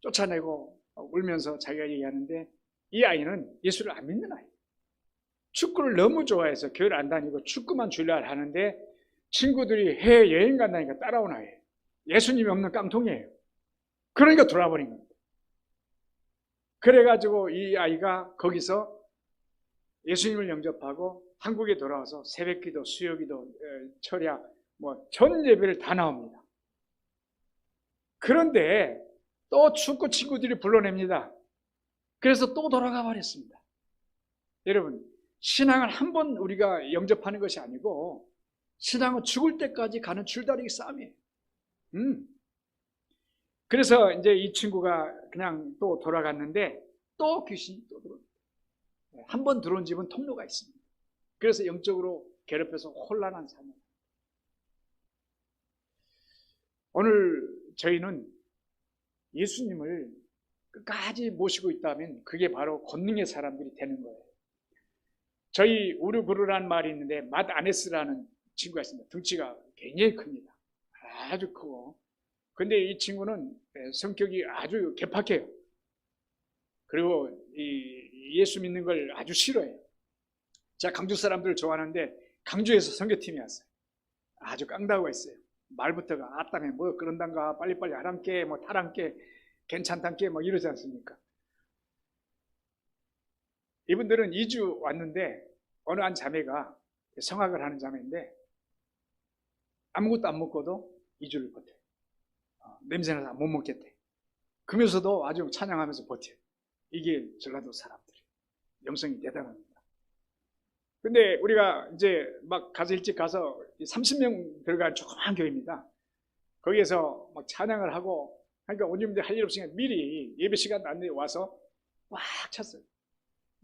쫓아내고 울면서 자기가 얘기하는데 이 아이는 예수를 안 믿는 아이예요. 축구를 너무 좋아해서 교회를 안 다니고 축구만 줄려 하는데 친구들이 해외 여행 간다니까 따라온 아이예요. 예수님이 없는 깡통이에요. 그러니까 돌아버린 겁니다. 그래가지고 이 아이가 거기서 예수님을 영접하고 한국에 돌아와서 새벽기도, 수요기도, 철야, 전 예배를 다 나옵니다. 그런데 또 축구 친구들이 불러냅니다. 그래서 또 돌아가 버렸습니다. 여러분, 신앙을 한 번 우리가 영접하는 것이 아니고 신앙은 죽을 때까지 가는 줄다리기 싸움이에요. 그래서 이제 이 친구가 그냥 또 돌아갔는데 또 귀신이 또 들어옵니다. 한 번 들어온 집은 통로가 있습니다. 그래서 영적으로 괴롭혀서 혼란한 삶을. 오늘 저희는 예수님을 끝까지 모시고 있다면 그게 바로 권능의 사람들이 되는 거예요. 저희 우르부르라는 말이 있는데 맏아네스라는 친구가 있습니다. 등치가 굉장히 큽니다. 아주 크고. 근데 이 친구는 성격이 아주 개팍해요. 그리고 예수 믿는 걸 아주 싫어해요. 제가 강주 사람들을 좋아하는데 강주에서 선교팀이 왔어요. 아주 깡다구가 있어요. 말부터가 아따매 뭐 그런단가 빨리빨리 하란께 뭐 타란께 괜찮단께 뭐 이러지 않습니까? 이분들은 2주 왔는데 어느 한 자매가 성악을 하는 자매인데 아무것도 안 먹고도 2주를 버텨요. 냄새나서 못 먹겠대. 그러면서도 아주 찬양하면서 버텨요. 이게 전라도 사람들이에요. 영성이 대단합니다. 근데 우리가 이제 막 가서 일찍 가서 30명 들어간 조그만 교회입니다. 거기에서 막 찬양을 하고 그러니까 오님들 할 일 없으니까 미리 예배 시간 안에 와서 꽉 찼어요.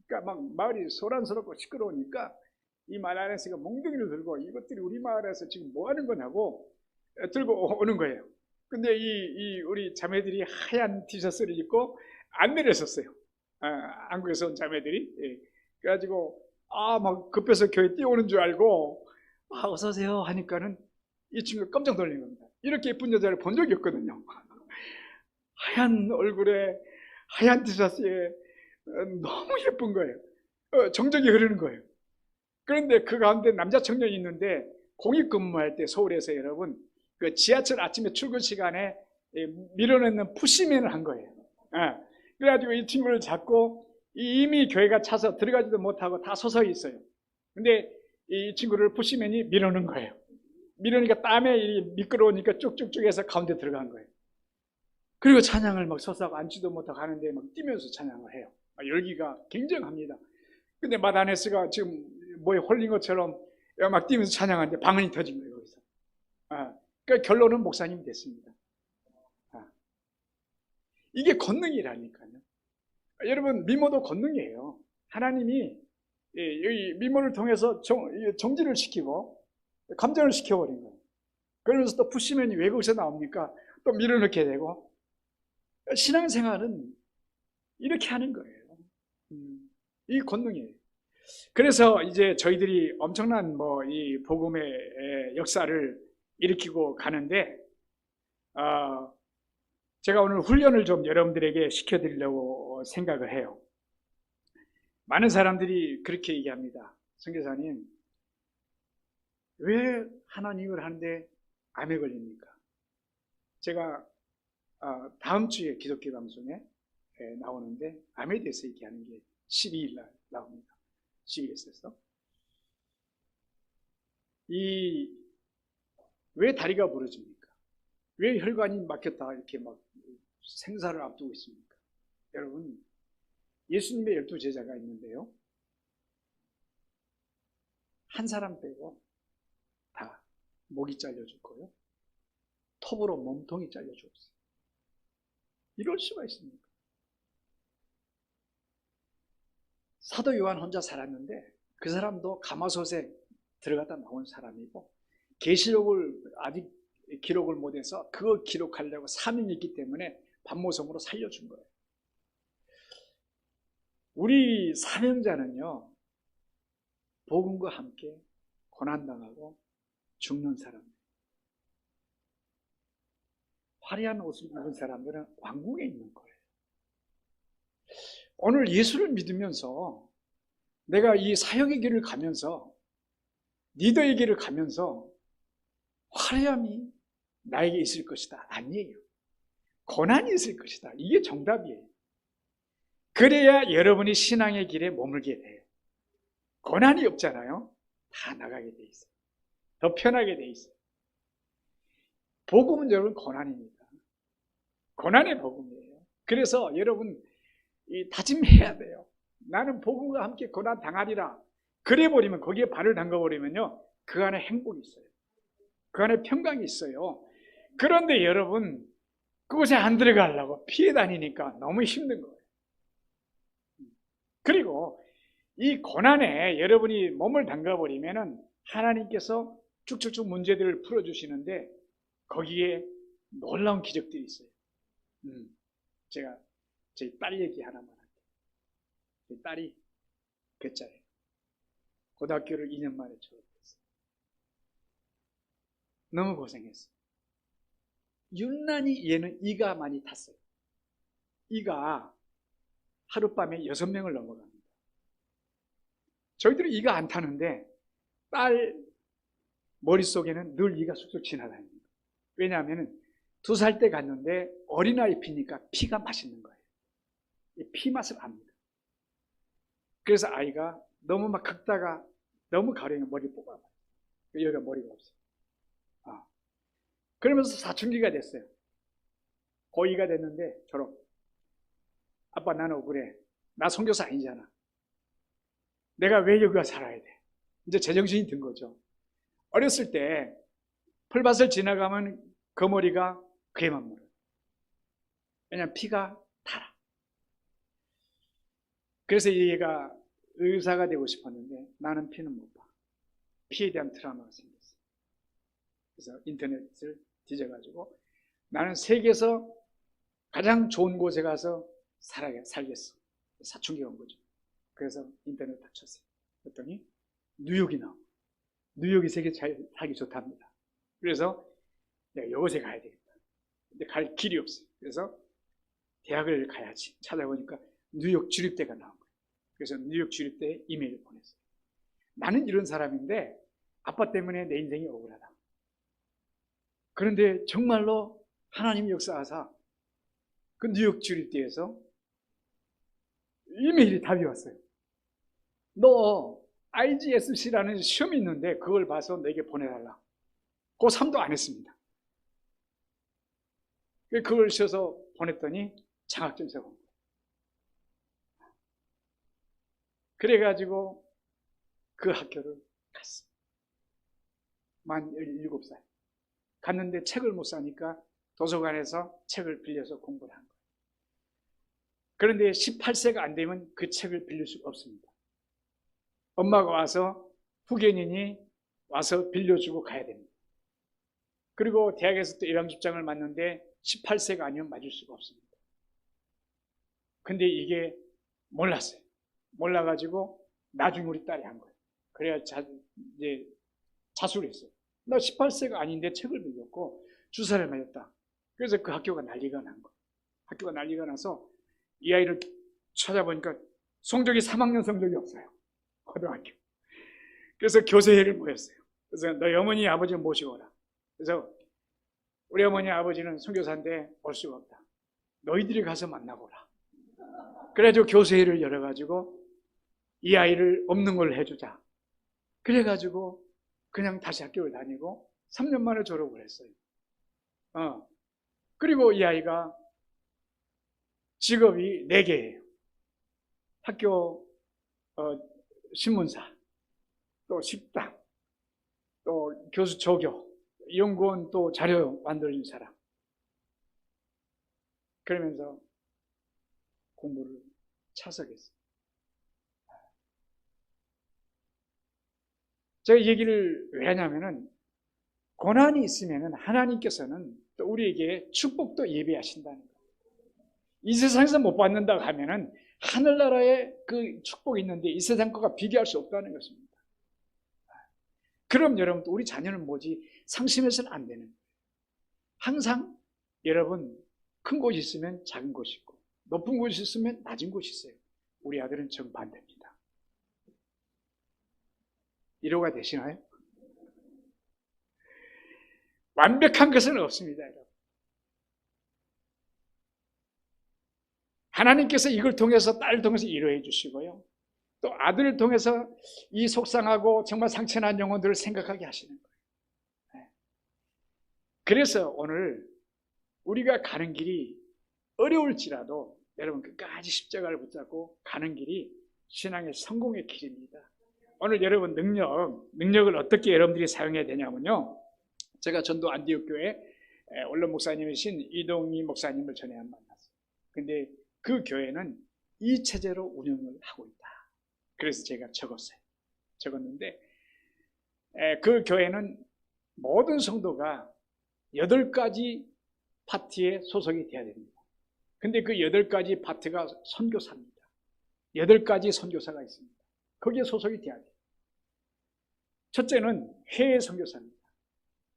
그러니까 막 마을이 소란스럽고 시끄러우니까 이 말 안에서 몽둥이를 들고 이것들이 우리 마을에서 지금 뭐 하는 거냐고 들고 오는 거예요. 근데 우리 자매들이 하얀 티셔츠를 입고 안 내렸었어요. 한국에서 온 자매들이. 예. 그래가지고 막 급해서 교회 뛰어오는 줄 알고 어서오세요 하니까는 이 친구가 깜짝 놀란 겁니다. 이렇게 예쁜 여자를 본 적이 없거든요. 하얀 얼굴에 하얀 티셔츠에 너무 예쁜 거예요. 정적이 흐르는 거예요. 그런데 그 가운데 남자 청년이 있는데 공익근무할 때 서울에서 여러분 그 지하철 아침에 출근 시간에 밀어넣는 푸시맨을 한 거예요. 그래가지고 이 친구를 잡고 이미 교회가 차서 들어가지도 못하고 다 서서히 있어요. 근데 이 친구를 푸시맨이 밀어넣은 거예요. 밀으니까 땀에 미끄러우니까 쭉쭉쭉 해서 가운데 들어간 거예요. 그리고 찬양을 막 서서 앉지도 못하고 하는데 막 뛰면서 찬양을 해요. 열기가 굉장합니다. 근데 마다네스가 지금 뭐에 홀린 것처럼 막 뛰면서 찬양하는데 방언이 터진 거예요, 거기서. 그러니까 결론은 목사님이 됐습니다. 이게 권능이라니까요. 여러분, 미모도 권능이에요. 하나님이 이 미모를 통해서 정지를 시키고 감정을 시켜버린 거예요. 그러면서 또 푸시맨이 왜 거기서 나옵니까? 또 밀어넣게 되고. 신앙생활은 이렇게 하는 거예요. 이 권능이에요. 그래서 이제 저희들이 엄청난 이 복음의 역사를 일으키고 가는데, 제가 오늘 훈련을 좀 여러분들에게 시켜드리려고 생각을 해요. 많은 사람들이 그렇게 얘기합니다. 선교사님, 왜 하나님을 하는데 암에 걸립니까? 제가 다음 주에 기독교 방송에 나오는데 암에 대해서 얘기하는 게 12일 날 나옵니다. 12일에서. 왜 다리가 부러집니까? 왜 혈관이 막혔다 이렇게 막 생사를 앞두고 있습니까? 여러분, 예수님의 12제자가 있는데요. 한 사람 빼고 다 목이 잘려 죽고요. 톱으로 몸통이 잘려 죽었어요. 이럴 수가 있습니까? 사도 요한 혼자 살았는데 그 사람도 가마솥에 들어갔다 나온 사람이고, 계시록을 아직 기록을 못해서 그거 기록하려고 사명이 있기 때문에 반모섬으로 살려준 거예요. 우리 사명자는요, 복음과 함께 고난당하고 죽는 사람들, 화려한 옷을 입은 사람들은 왕궁에 있는 거예요. 오늘 예수를 믿으면서 내가 이 사역의 길을 가면서, 리더의 길을 가면서 화려함이 나에게 있을 것이다, 아니에요. 고난이 있을 것이다, 이게 정답이에요. 그래야 여러분이 신앙의 길에 머물게 돼요. 고난이 없잖아요. 다 나가게 돼 있어요. 더 편하게 돼 있어요. 복음은 여러분 고난입니다. 고난의 복음이에요. 그래서 여러분 다짐해야 돼요. 나는 복음과 함께 고난 당하리라. 그래 버리면, 거기에 발을 담가 버리면요, 그 안에 행복이 있어요. 그 안에 평강이 있어요. 그런데 여러분, 그곳에 안 들어가려고 피해 다니니까 너무 힘든 거예요. 그리고 이 고난에 여러분이 몸을 담가 버리면은 하나님께서 쭉쭉쭉 문제들을 풀어주시는데 거기에 놀라운 기적들이 있어요. 제가 저희 딸 얘기 하나만 할게요. 저희 딸이 괴짜예요. 고등학교를 2년 만에 졸업했어요. 너무 고생했어요. 유난히 얘는 이가 많이 탔어요. 이가 하룻밤에 6명을 넘어갑니다. 저희들은 이가 안 타는데 딸 머릿속에는 늘 이가 쑥쑥 지나다닙니다. 왜냐하면 2살 때 갔는데 어린아이 피니까 피가 맛있는 거예요. 피 맛을 압니다. 그래서 아이가 너무 막 긁다가 너무 가려면 머리 뽑아봐요. 여기가 머리가 없어요. 그러면서 사춘기가 됐어요. 고2가 됐는데 졸업. 아빠, 나는 억울해. 나 선교사 아니잖아. 내가 왜 여기가 살아야 돼? 이제 제정신이 든 거죠. 어렸을 때 풀밭을 지나가면 그 머리가 그에만 물어요. 왜냐하면 피가 달아. 그래서 얘가 의사가 되고 싶었는데 나는 피는 못 봐. 피에 대한 트라우마가 생겼어. 그래서 인터넷을 뒤져가지고 나는 세계에서 가장 좋은 곳에 가서 살겠어. 사춘기가 온 거죠. 그래서 인터넷 딱 쳤어요. 그랬더니 뉴욕이 나오고, 뉴욕이 세계 잘 살기 좋답니다. 그래서 내가 이곳에 가야 되겠다. 근데 갈 길이 없어요. 그래서 대학을 가야지. 찾아보니까 뉴욕 주립대가 나온 거예요. 그래서 뉴욕 주립대에 이메일을 보냈어요. 나는 이런 사람인데 아빠 때문에 내 인생이 억울하다. 그런데 정말로 하나님 역사하사 그 뉴욕 주립대에서 이메일이 답이 왔어요. 너 IGSC라는 시험이 있는데 그걸 봐서 내게 보내달라. 고3도 안 했습니다. 그걸 써서 보냈더니 장학점수가 온 거예요. 그래가지고 그 학교를 갔어요. 만 17살. 갔는데 책을 못 사니까 도서관에서 책을 빌려서 공부를 한 거예요. 그런데 18세가 안 되면 그 책을 빌릴 수가 없습니다. 엄마가 와서 후견인이 와서 빌려주고 가야 됩니다. 그리고 대학에서 또 일왕집장을 맡는데 18세가 아니면 맞을 수가 없습니다. 근데 이게 몰랐어요. 몰라가지고 나중에 우리 딸이 한 거예요. 그래야 이제 자수를 했어요. 나 18세가 아닌데 책을 빌렸고 주사를 맞았다. 그래서 그 학교가 난리가 난 거예요. 학교가 난리가 나서 이 아이를 찾아보니까 성적이 3학년 성적이 없어요. 고등학교. 그래서 교세회를 모였어요. 그래서 너희 어머니 아버지 모시고 오라. 그래서 우리 어머니 아버지는 선교사인데 올 수가 없다. 너희들이 가서 만나보라. 그래가지고 교세회를 열어가지고 이 아이를 없는 걸 해주자. 그래가지고 그냥 다시 학교를 다니고 3년 만에 졸업을 했어요. 그리고 이 아이가 직업이 4개예요. 학교 신문사, 또 식당, 또 교수 조교, 연구원 또 자료 만드는 사람. 그러면서 공부를 차석했어요. 제가 얘기를 왜 하냐면은 고난이 있으면은 하나님께서는 또 우리에게 축복도 예비하신다는 거예요. 이 세상에서 못 받는다고 하면은 하늘나라에 그 축복이 있는데 이 세상 것과 비교할 수 없다는 것입니다. 그럼 여러분, 우리 자녀는 뭐지? 상심해서는 안 되는 거예요. 항상 여러분, 큰 곳이 있으면 작은 곳이 있고 높은 곳이 있으면 낮은 곳이 있어요. 우리 아들은 정반대입니다. 이해가 되시나요? 완벽한 것은 없습니다, 여러분. 하나님께서 이걸 통해서 딸을 통해서 이루어 주시고요. 또 아들을 통해서 이 속상하고 정말 상처난 영혼들을 생각하게 하시는 거예요. 그래서 오늘 우리가 가는 길이 어려울지라도 여러분 끝까지 십자가를 붙잡고 가는 길이 신앙의 성공의 길입니다. 오늘 여러분 능력을 어떻게 여러분들이 사용해야 되냐면요. 제가 전도 안디옥 교회 원로 목사님이신 이동희 목사님을 전에 만났어요. 근데 그 교회는 이 체제로 운영을 하고 있다. 그래서 제가 적었는데 그 교회는 모든 성도가 8가지 파트에 소속이 돼야 됩니다. 근데 그 8가지 파트가 선교사입니다. 8가지 선교사가 있습니다. 거기에 소속이 돼야 돼요. 첫째는 해외 선교사입니다.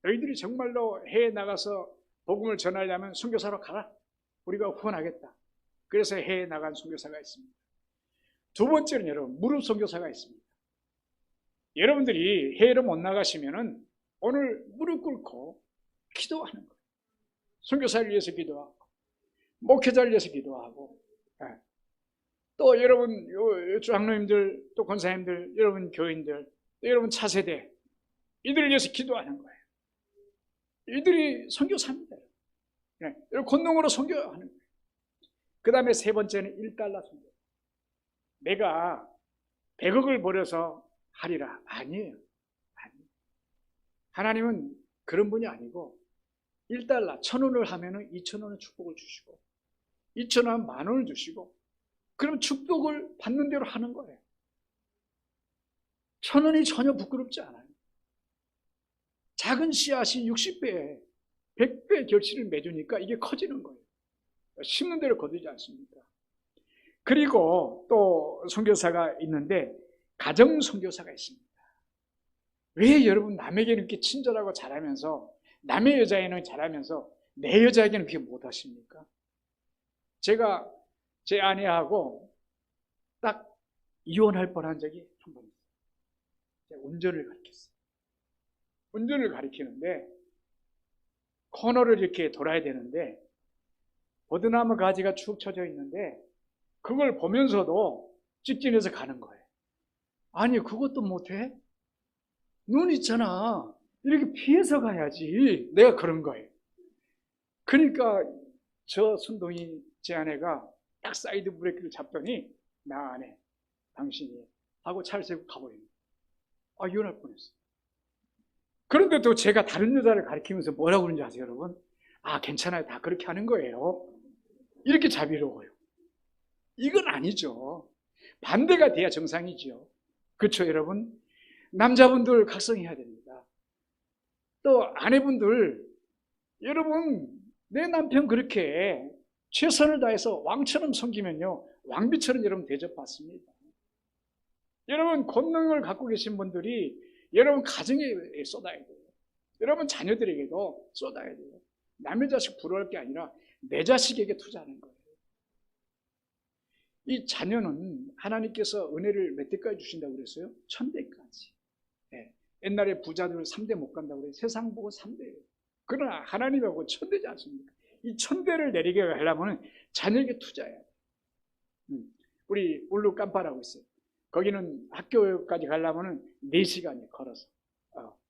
너희들이 정말로 해외에 나가서 복음을 전하려면 선교사로 가라. 우리가 후원하겠다. 그래서 해외에 나간 선교사가 있습니다. 두 번째는 여러분, 무릎 선교사가 있습니다. 여러분들이 해외로 못 나가시면은 오늘 무릎 꿇고 기도하는 거예요. 선교사를 위해서 기도하고, 목회자를 위해서 기도하고, 또 여러분 장로님들, 또 권사님들, 여러분 교인들, 또 여러분 차세대, 이들을 위해서 기도하는 거예요. 이들이 선교사입니다. 권능으로 선교하는 거예요. 그 다음에 세 번째는 1달러 선교. 내가 100억을 벌여서 하리라. 아니에요. 하나님은 그런 분이 아니고 1달러, 1,000원을 하면은 2,000원의 축복을 주시고 2,000원 하면 10,000원을 주시고 그럼 축복을 받는 대로 하는 거예요. 1,000원이 전혀 부끄럽지 않아요. 작은 씨앗이 60배, 100배 결실을 맺으니까 이게 커지는 거예요. 심는 대로 거두지 않습니까? 그리고 또 선교사가 있는데 가정 선교사가 있습니다. 왜 여러분 남에게 이렇게 친절하고 잘하면서 남의 여자애는 잘하면서 내 여자에게는 그렇게 못하십니까? 제가 제 아내하고 딱 이혼할 뻔한 적이 한 번 있어요. 제가 운전을 가르쳤어요. 운전을 가르치는데 코너를 이렇게 돌아야 되는데 버드나무 가지가 축 쳐져 있는데 그걸 보면서도 직진해서 가는 거예요. 아니 그것도 못해? 눈 있잖아. 이렇게 피해서 가야지. 내가 그런 거예요. 그러니까 저 순둥이 제 아내가 딱 사이드 브레이크를 잡더니 나 안 해. 당신이 하고 차를 세우고 가버립니다. 이혼할 뻔했어요. 그런데 또 제가 다른 여자를 가리키면서 뭐라고 그러는지 아세요, 여러분? 괜찮아요. 다 그렇게 하는 거예요. 이렇게 자비로워요. 이건 아니죠. 반대가 돼야 정상이죠. 그렇죠, 여러분? 남자분들 각성해야 됩니다. 또 아내분들, 여러분, 내 남편 그렇게 최선을 다해서 왕처럼 섬기면요, 왕비처럼 여러분 대접받습니다. 여러분, 권능을 갖고 계신 분들이 여러분 가정에 쏟아야 돼요. 여러분 자녀들에게도 쏟아야 돼요. 남의 자식 부러워할 게 아니라 내 자식에게 투자하는 거예요. 이 자녀는 하나님께서 은혜를 몇 대까지 주신다고 그랬어요? 1000대까지. 네. 옛날에 부자들 3대 못 간다고 그래요. 세상 보고 3대예요. 그러나 하나님하고 1000대지 않습니까? 이 1000대를 내리게 하려면 자녀에게 투자해야 돼요. 우리 울루 깜파라고 있어요. 거기는 학교까지 가려면 4시간이 걸어서.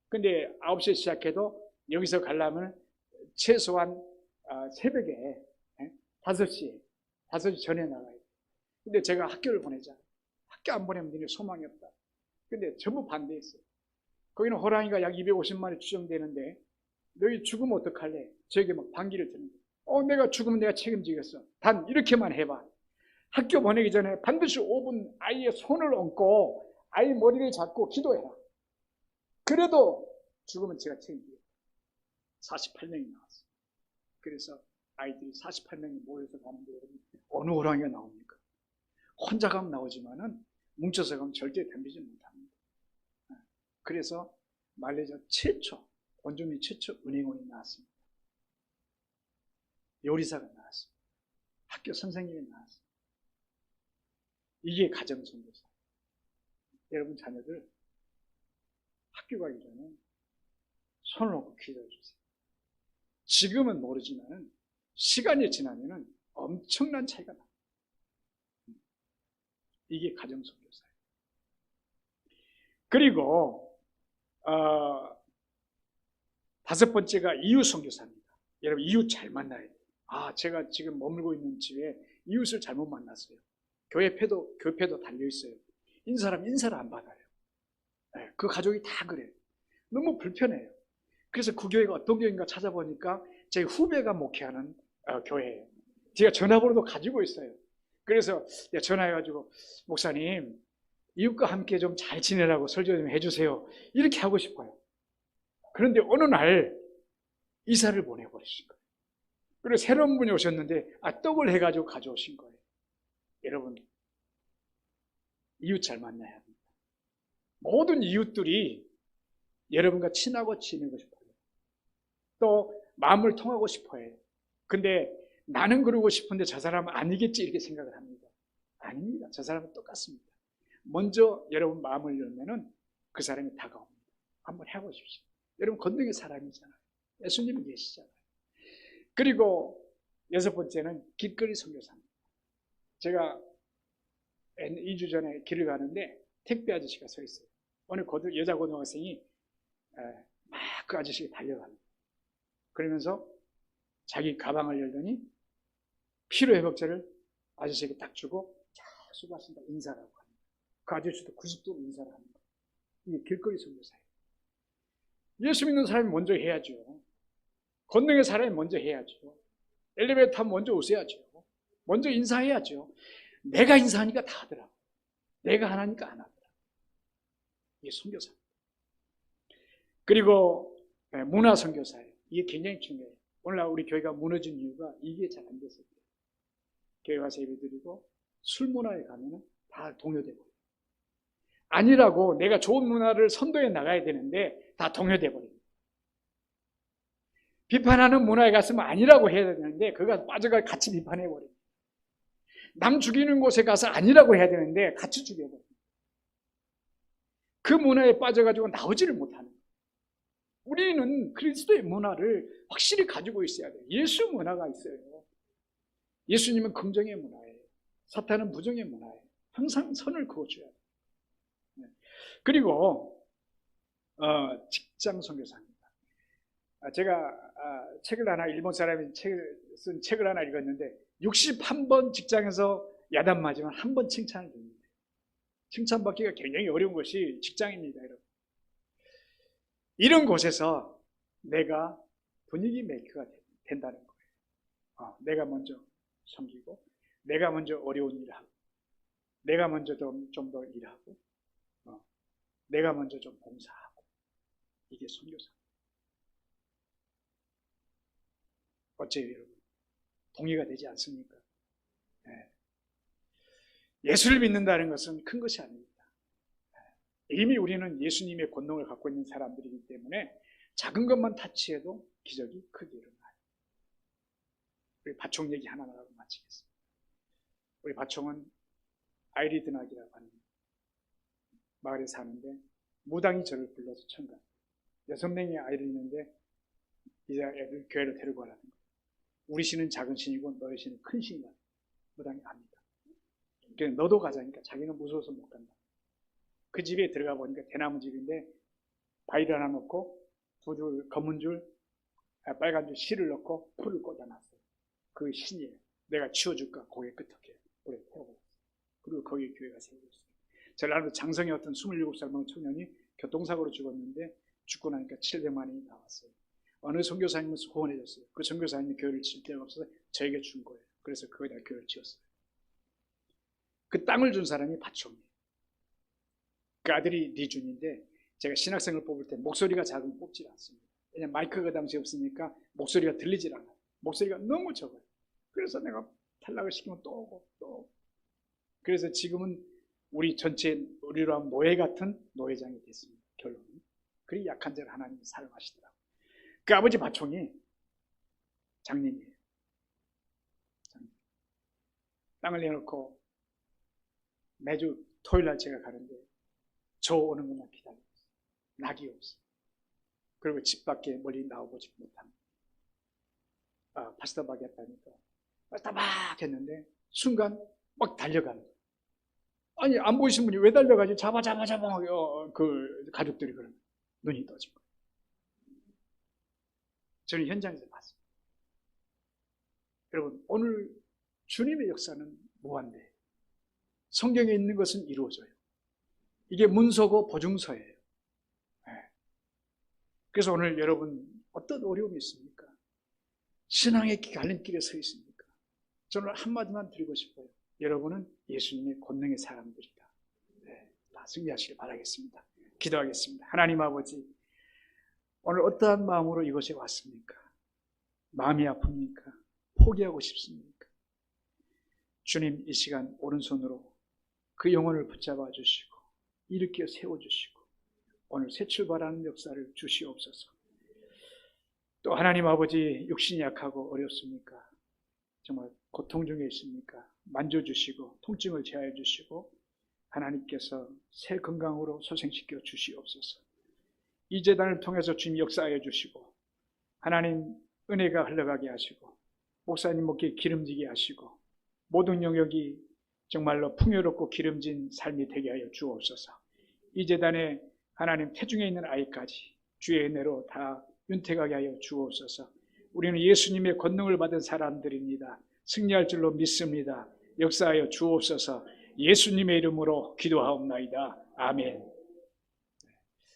근데 9시에 시작해도 여기서 가려면 최소한 새벽에 5시 전에 나가야 돼. 근데 제가 학교를 보내자. 학교 안 보내면 너네 소망이 없다. 근데 전부 반대했어요. 거기는 호랑이가 약 250마리 추정되는데 너희 죽으면 어떡할래? 저에게 막 반기를 드는 거예요. 내가 죽으면 내가 책임지겠어. 단 이렇게만 해봐. 학교 보내기 전에 반드시 5분 아이의 손을 얹고 아이 머리를 잡고 기도해라. 그래도 죽으면 제가 책임지겠다. 48명이 나왔어요. 그래서 아이들이 48명이 모여서 가는데 어느 호랑이가 나옵니까? 혼자 가면 나오지만은 뭉쳐서 가면 절대 덤비지 못합니다. 그래서 말레이시아 최초, 원주민 최초 은행원이 나왔습니다. 요리사가 나왔습니다. 학교 선생님이 나왔습니다. 이게 가정선교사. 여러분 자녀들 학교 가기 전에 손을 얹고 기도해 주세요. 지금은 모르지만 시간이 지나면 엄청난 차이가 납니다. 이게 가정선교사예요. 그리고 5번째가 이웃선교사입니다. 여러분 이웃 잘 만나야 돼요. 제가 지금 머물고 있는 집에 이웃을 잘못 만났어요. 교회패도 달려있어요. 인사하면 인사를 안 받아요. 그 가족이 다 그래요. 너무 불편해요. 그래서 그 교회가 어떤 교회인가 찾아보니까 제 후배가 목회하는 교회예요. 제가 전화번호도 가지고 있어요. 그래서 전화해가지고 목사님 이웃과 함께 좀 잘 지내라고 설교 좀 해주세요. 이렇게 하고 싶어요. 그런데 어느 날 이사를 보내버리신 거예요. 그리고 새로운 분이 오셨는데 떡을 해가지고 가져오신 거예요. 여러분 이웃 잘 만나야 합니다. 모든 이웃들이 여러분과 친하고 지내고 싶어요. 또 마음을 통하고 싶어요. 근데 나는 그러고 싶은데 저 사람은 아니겠지 이렇게 생각을 합니다. 아닙니다. 저 사람은 똑같습니다. 먼저 여러분 마음을 열면은 그 사람이 다가옵니다. 한번 해보십시오. 여러분 건능의 사람이잖아요. 예수님이 계시잖아요. 그리고 6번째는 길거리 선교사입니다. 제가 2주 전에 길을 가는데 택배 아저씨가 서 있어요. 어느 여자 고등학생이 막 그 아저씨가 달려갑니다. 그러면서 자기 가방을 열더니 피로회복제를 아저씨에게 딱 주고 자 수고하신다 인사를 하고 합니다. 그 아저씨도 90도로 인사를 합니다. 이게 길거리 선교사예요. 예수 믿는 사람이 먼저 해야죠. 권능의 사람이 먼저 해야죠. 엘리베이터 타면 먼저 오셔야죠. 먼저 인사해야죠. 내가 인사하니까 다 하더라고요. 내가 하나니까 안 하더라고요. 이게 선교사입니다. 그리고 문화 선교사예요. 이게 굉장히 중요해요. 오늘날 우리 교회가 무너진 이유가 이게 잘 안 됐을 때예요. 교회 와서 예배드리고 술 문화에 가면 다 동요되고 아니라고 내가 좋은 문화를 선도해 나가야 되는데 다 동요돼 버립니다. 비판하는 문화에 갔으면 아니라고 해야 되는데 그가 빠져가 같이 비판해 버립니다. 남 죽이는 곳에 가서 아니라고 해야 되는데 같이 죽여버립니다. 그 문화에 빠져가지고 나오지를 못하는 거예요. 우리는 그리스도의 문화를 확실히 가지고 있어야 돼요. 예수 문화가 있어요. 예수님은 긍정의 문화예요. 사탄은 부정의 문화예요. 항상 선을 그어줘야 돼요. 그리고 직장 선교사입니다. 제가 책을 하나, 일본 사람이 쓴 책을 하나 읽었는데 61번 직장에서 야단 맞으면 한 번 칭찬을 줍니다. 칭찬받기가 굉장히 어려운 것이 직장입니다, 여러분. 이런 곳에서 내가 분위기 메이커가 된다는 거예요. 내가 먼저 섬기고, 내가 먼저 어려운 일을 하고, 내가 먼저 좀 더 일하고, 내가 먼저 좀 봉사하고, 이게 선교사. 어째요, 여러분? 동의가 되지 않습니까? 네. 예수를 믿는다는 것은 큰 것이 아닙니다. 이미 우리는 예수님의 권능을 갖고 있는 사람들이기 때문에 작은 것만 타치해도 기적이 크게 일어나요. 우리 바총 얘기 하나만 하고 마치겠습니다. 우리 바총은 아이리드낙이라고 하는 마을에 사는데 무당이 저를 불러서 천가 6명의 아이를 있는데 이제 애들 교회로 데리고 가라는 거예요. 우리 신은 작은 신이고 너희 신은 큰 신이다. 무당이 압니다. 그러니까 너도 가자니까 자기는 무서워서 못 간다. 그 집에 들어가 보니까 대나무 집인데 바위를 하나 놓고 2줄 검은 줄 빨간 줄 실을 넣고 풀을 꽂아놨어요. 그 신이에요. 내가 치워줄까 고개 끄덕해 불에 태워버렸어요. 그리고 거기에 교회가 세워졌어요. 전라도 장성의 어떤 27살 먹은 청년이 교통사고로 죽었는데 죽고 나니까 700만 원이 나왔어요. 어느 선교사님은 후원해줬어요. 그 선교사님이 교회를 질 데가 없어서 저에게 준 거예요. 그래서 거기다 교회를 지었어요. 그 땅을 준 사람이 바총이에요. 그 아들이 리준인데 제가 신학생을 뽑을 때 목소리가 작으면 뽑지 않습니다. 왜냐면 마이크가 당시 없으니까 목소리가 들리질 않아요. 목소리가 너무 적어요. 그래서 내가 탈락을 시키면 또 오고 또 오고. 그래서 지금은 우리 전체 우리로 하면 노예 같은 노예장이 됐습니다. 결론은. 그리 약한 자를 하나님이 사랑하시더라고요. 그 아버지 바총이 장님이에요. 장님. 땅을 내놓고 매주 토요일날 제가 가는데 저 오는 것만 기다리고 있어요. 낙이 없어요. 그리고 집 밖에 멀리 나오보지 못합니다. 파스타 바겠다니까 파스타 막 했는데 순간 막 달려가는 거예요. 아니 안 보이신 분이 왜 달려가지? 잡아 그 가족들이 그러면 눈이 떠진 거예요. 저는 현장에서 봤습니다. 여러분 오늘 주님의 역사는 무한대해요. 성경에 있는 것은 이루어져요. 이게 문서고 보증서예요. 네. 그래서 오늘 여러분 어떤 어려움이 있습니까? 신앙의 갈림길에 서 있습니까? 저는 한마디만 드리고 싶어요. 여러분은 예수님의 권능의 사람들이다. 네, 다 승리하시길 바라겠습니다. 기도하겠습니다. 하나님 아버지, 오늘 어떠한 마음으로 이곳에 왔습니까? 마음이 아픕니까? 포기하고 싶습니까? 주님 이 시간 오른손으로 그 영혼을 붙잡아 주시고 일으켜 세워주시고 오늘 새 출발하는 역사를 주시옵소서. 또 하나님 아버지 육신이 약하고 어렵습니까? 정말 고통 중에 있습니까? 만져주시고 통증을 제하여 주시고 하나님께서 새 건강으로 소생시켜 주시옵소서. 이 제단을 통해서 주님 역사하여 주시고 하나님 은혜가 흘러가게 하시고 목사님 목에 기름지게 하시고 모든 영역이 정말로 풍요롭고 기름진 삶이 되게 하여 주옵소서. 이 제단에 하나님 태중에 있는 아이까지 주의 은혜로 다 윤택하게 하여 주옵소서. 우리는 예수님의 권능을 받은 사람들입니다. 승리할 줄로 믿습니다. 역사하여 주옵소서. 예수님의 이름으로 기도하옵나이다. 아멘.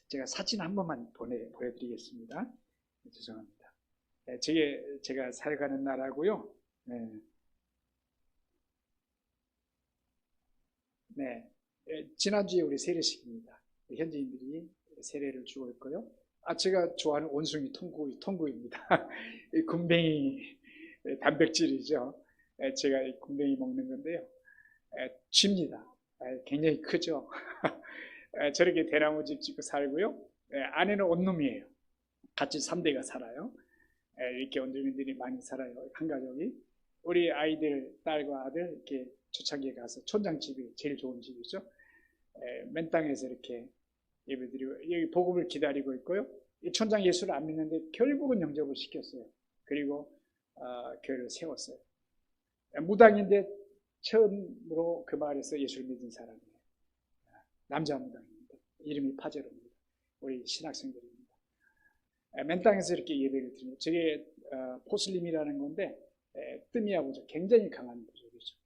제가 사진 한 번만 보여드리겠습니다. 죄송합니다. 제가 살아가는 나라고요. 네. 지난주에 우리 세례식입니다. 현지인들이 세례를 주고 있고요. 제가 좋아하는 원숭이 통구입니다. 군뱅이 단백질이죠. 제가 이 군뱅이 먹는 건데요. 쥐입니다. 굉장히 크죠. 저렇게 대나무집 짓고 살고요. 아내는 원룸이에요. 같이 3대가 살아요. 이렇게 원주민들이 많이 살아요. 한 가족이. 우리 아이들, 딸과 아들 이렇게 초창기에 가서 촌장집이 제일 좋은 집이죠. 맨 땅에서 이렇게 예배드리고 여기 복음을 기다리고 있고요. 이 촌장 예수를 안 믿는데 결국은 영접을 시켰어요. 그리고 교회를 세웠어요. 무당인데 처음으로 그 마을에서 예수를 믿은 사람이에요. 남자 무당입니다. 이름이 파제로입니다. 우리 신학생들입니다. 맨 땅에서 이렇게 예배를 드립니다. 저게 포슬림이라는 건데 뜸이야 부족, 굉장히 강한 부족이죠.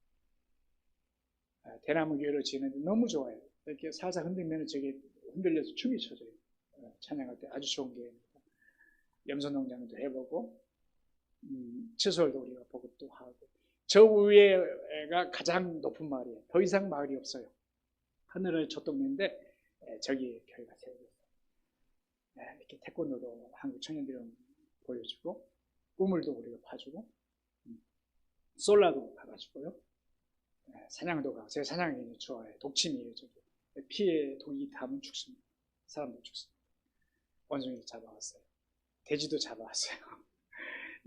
대나무 교회로 지내는데 너무 좋아요. 이렇게 살짝 흔들면 저게 흔들려서 춤이 춰져요. 찬양할 때 아주 좋은 교회입니다. 염소농장도 해보고 치솔도 우리가 보고 또 하고. 저 위에가 가장 높은 마을이에요. 더 이상 마을이 없어요. 하늘을 젖동네인데 저기 교회가 세워졌어요. 이렇게 태권도도 한국 청년들은 보여주고, 우물도 우리가 파주고, 솔라도 가가지고요. 사냥도 가고, 제가 사냥이 굉장히 좋아해요. 독침이에요, 저기. 피에 독이 닿으면 죽습니다. 사람도 죽습니다. 원숭이도 잡아왔어요. 돼지도 잡아왔어요.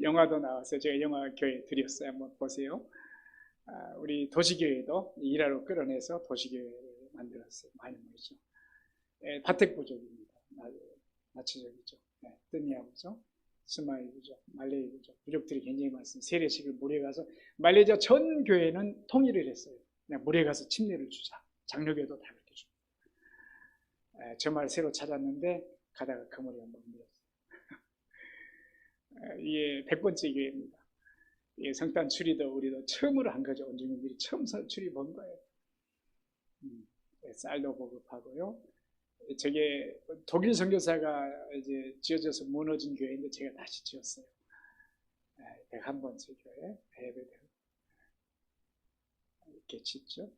영화도 나왔어요. 제가 영화 교회 드렸어요. 한번 보세요. 우리 도시교회도 일하러 끌어내서 도시교회를 만들었어요. 많이 모이죠. 바택부족입니다. 나치족이죠. 뜨니아부족, 스마일부족, 말레이부족, 부족들이 굉장히 많습니다. 세례식을 물에 가서, 말레이시아 전 교회는 통일을 했어요. 그냥 물에 가서 침례를 주자. 장로교도 다 그렇게 줍니다. 저 말 새로 찾았는데 가다가 그 머리가 못 밀었어요. 이게 100번째 교회입니다. 이게 성탄 추리도 우리도 처음으로 한 거죠. 원주민들이 처음 추리 본 거예요. 쌀도 보급하고요. 저게 독일 선교사가 이제 지어져서 무너진 교회인데 제가 다시 지었어요. 101번째 교회, 베베데로. 이렇게 짓죠.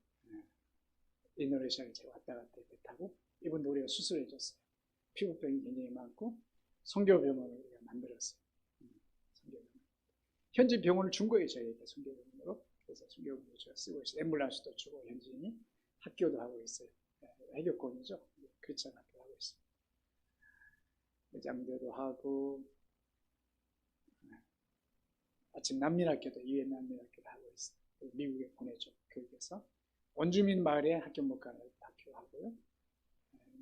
인도네시아에 제가 왔다 갔다 타고, 이분도 우리가 수술해 줬어요. 피부병이 굉장히 많고, 성교병원을 우리가 만들었어요. 성교병원. 현지 병원을 준 거예요, 저희에게 성교병원으로. 그래서 성교병원을 제가 쓰고 있어요. 앰뷸런스도 주고, 현지인이 학교도 하고 있어요. 해교권이죠. 크리스찬 학교 하고 있습니다. 장교도 하고, 아침 난민학교도, 유엔 난민학교도 하고 있어요. 미국에 보내죠. 교육에서. 원주민 마을에 학교 못 가는 학교 하고요.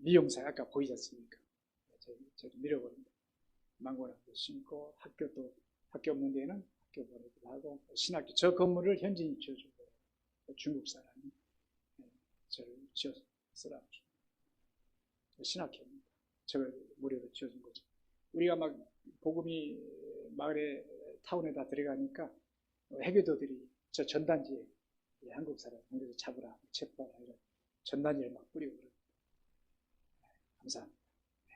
미용사, 아까 보이지 않습니까? 저도 밀어버립니다. 망고나무도 심고, 학교도, 학교 없는 데는 학교 보내기도 하고, 신학교, 저 건물을 현지인이 지어주고, 중국 사람이 저를 지어서 쓰라고 줍니다. 신학교입니다. 저걸 무료로 지어준 거죠. 우리가 막 복음이 마을에, 타운에다 들어가니까 해교도들이 저 전단지에 한국 사람 공격해서 잡으라, 체포하라 이런 전단지를 막 뿌리고 그래요. 감사합니다.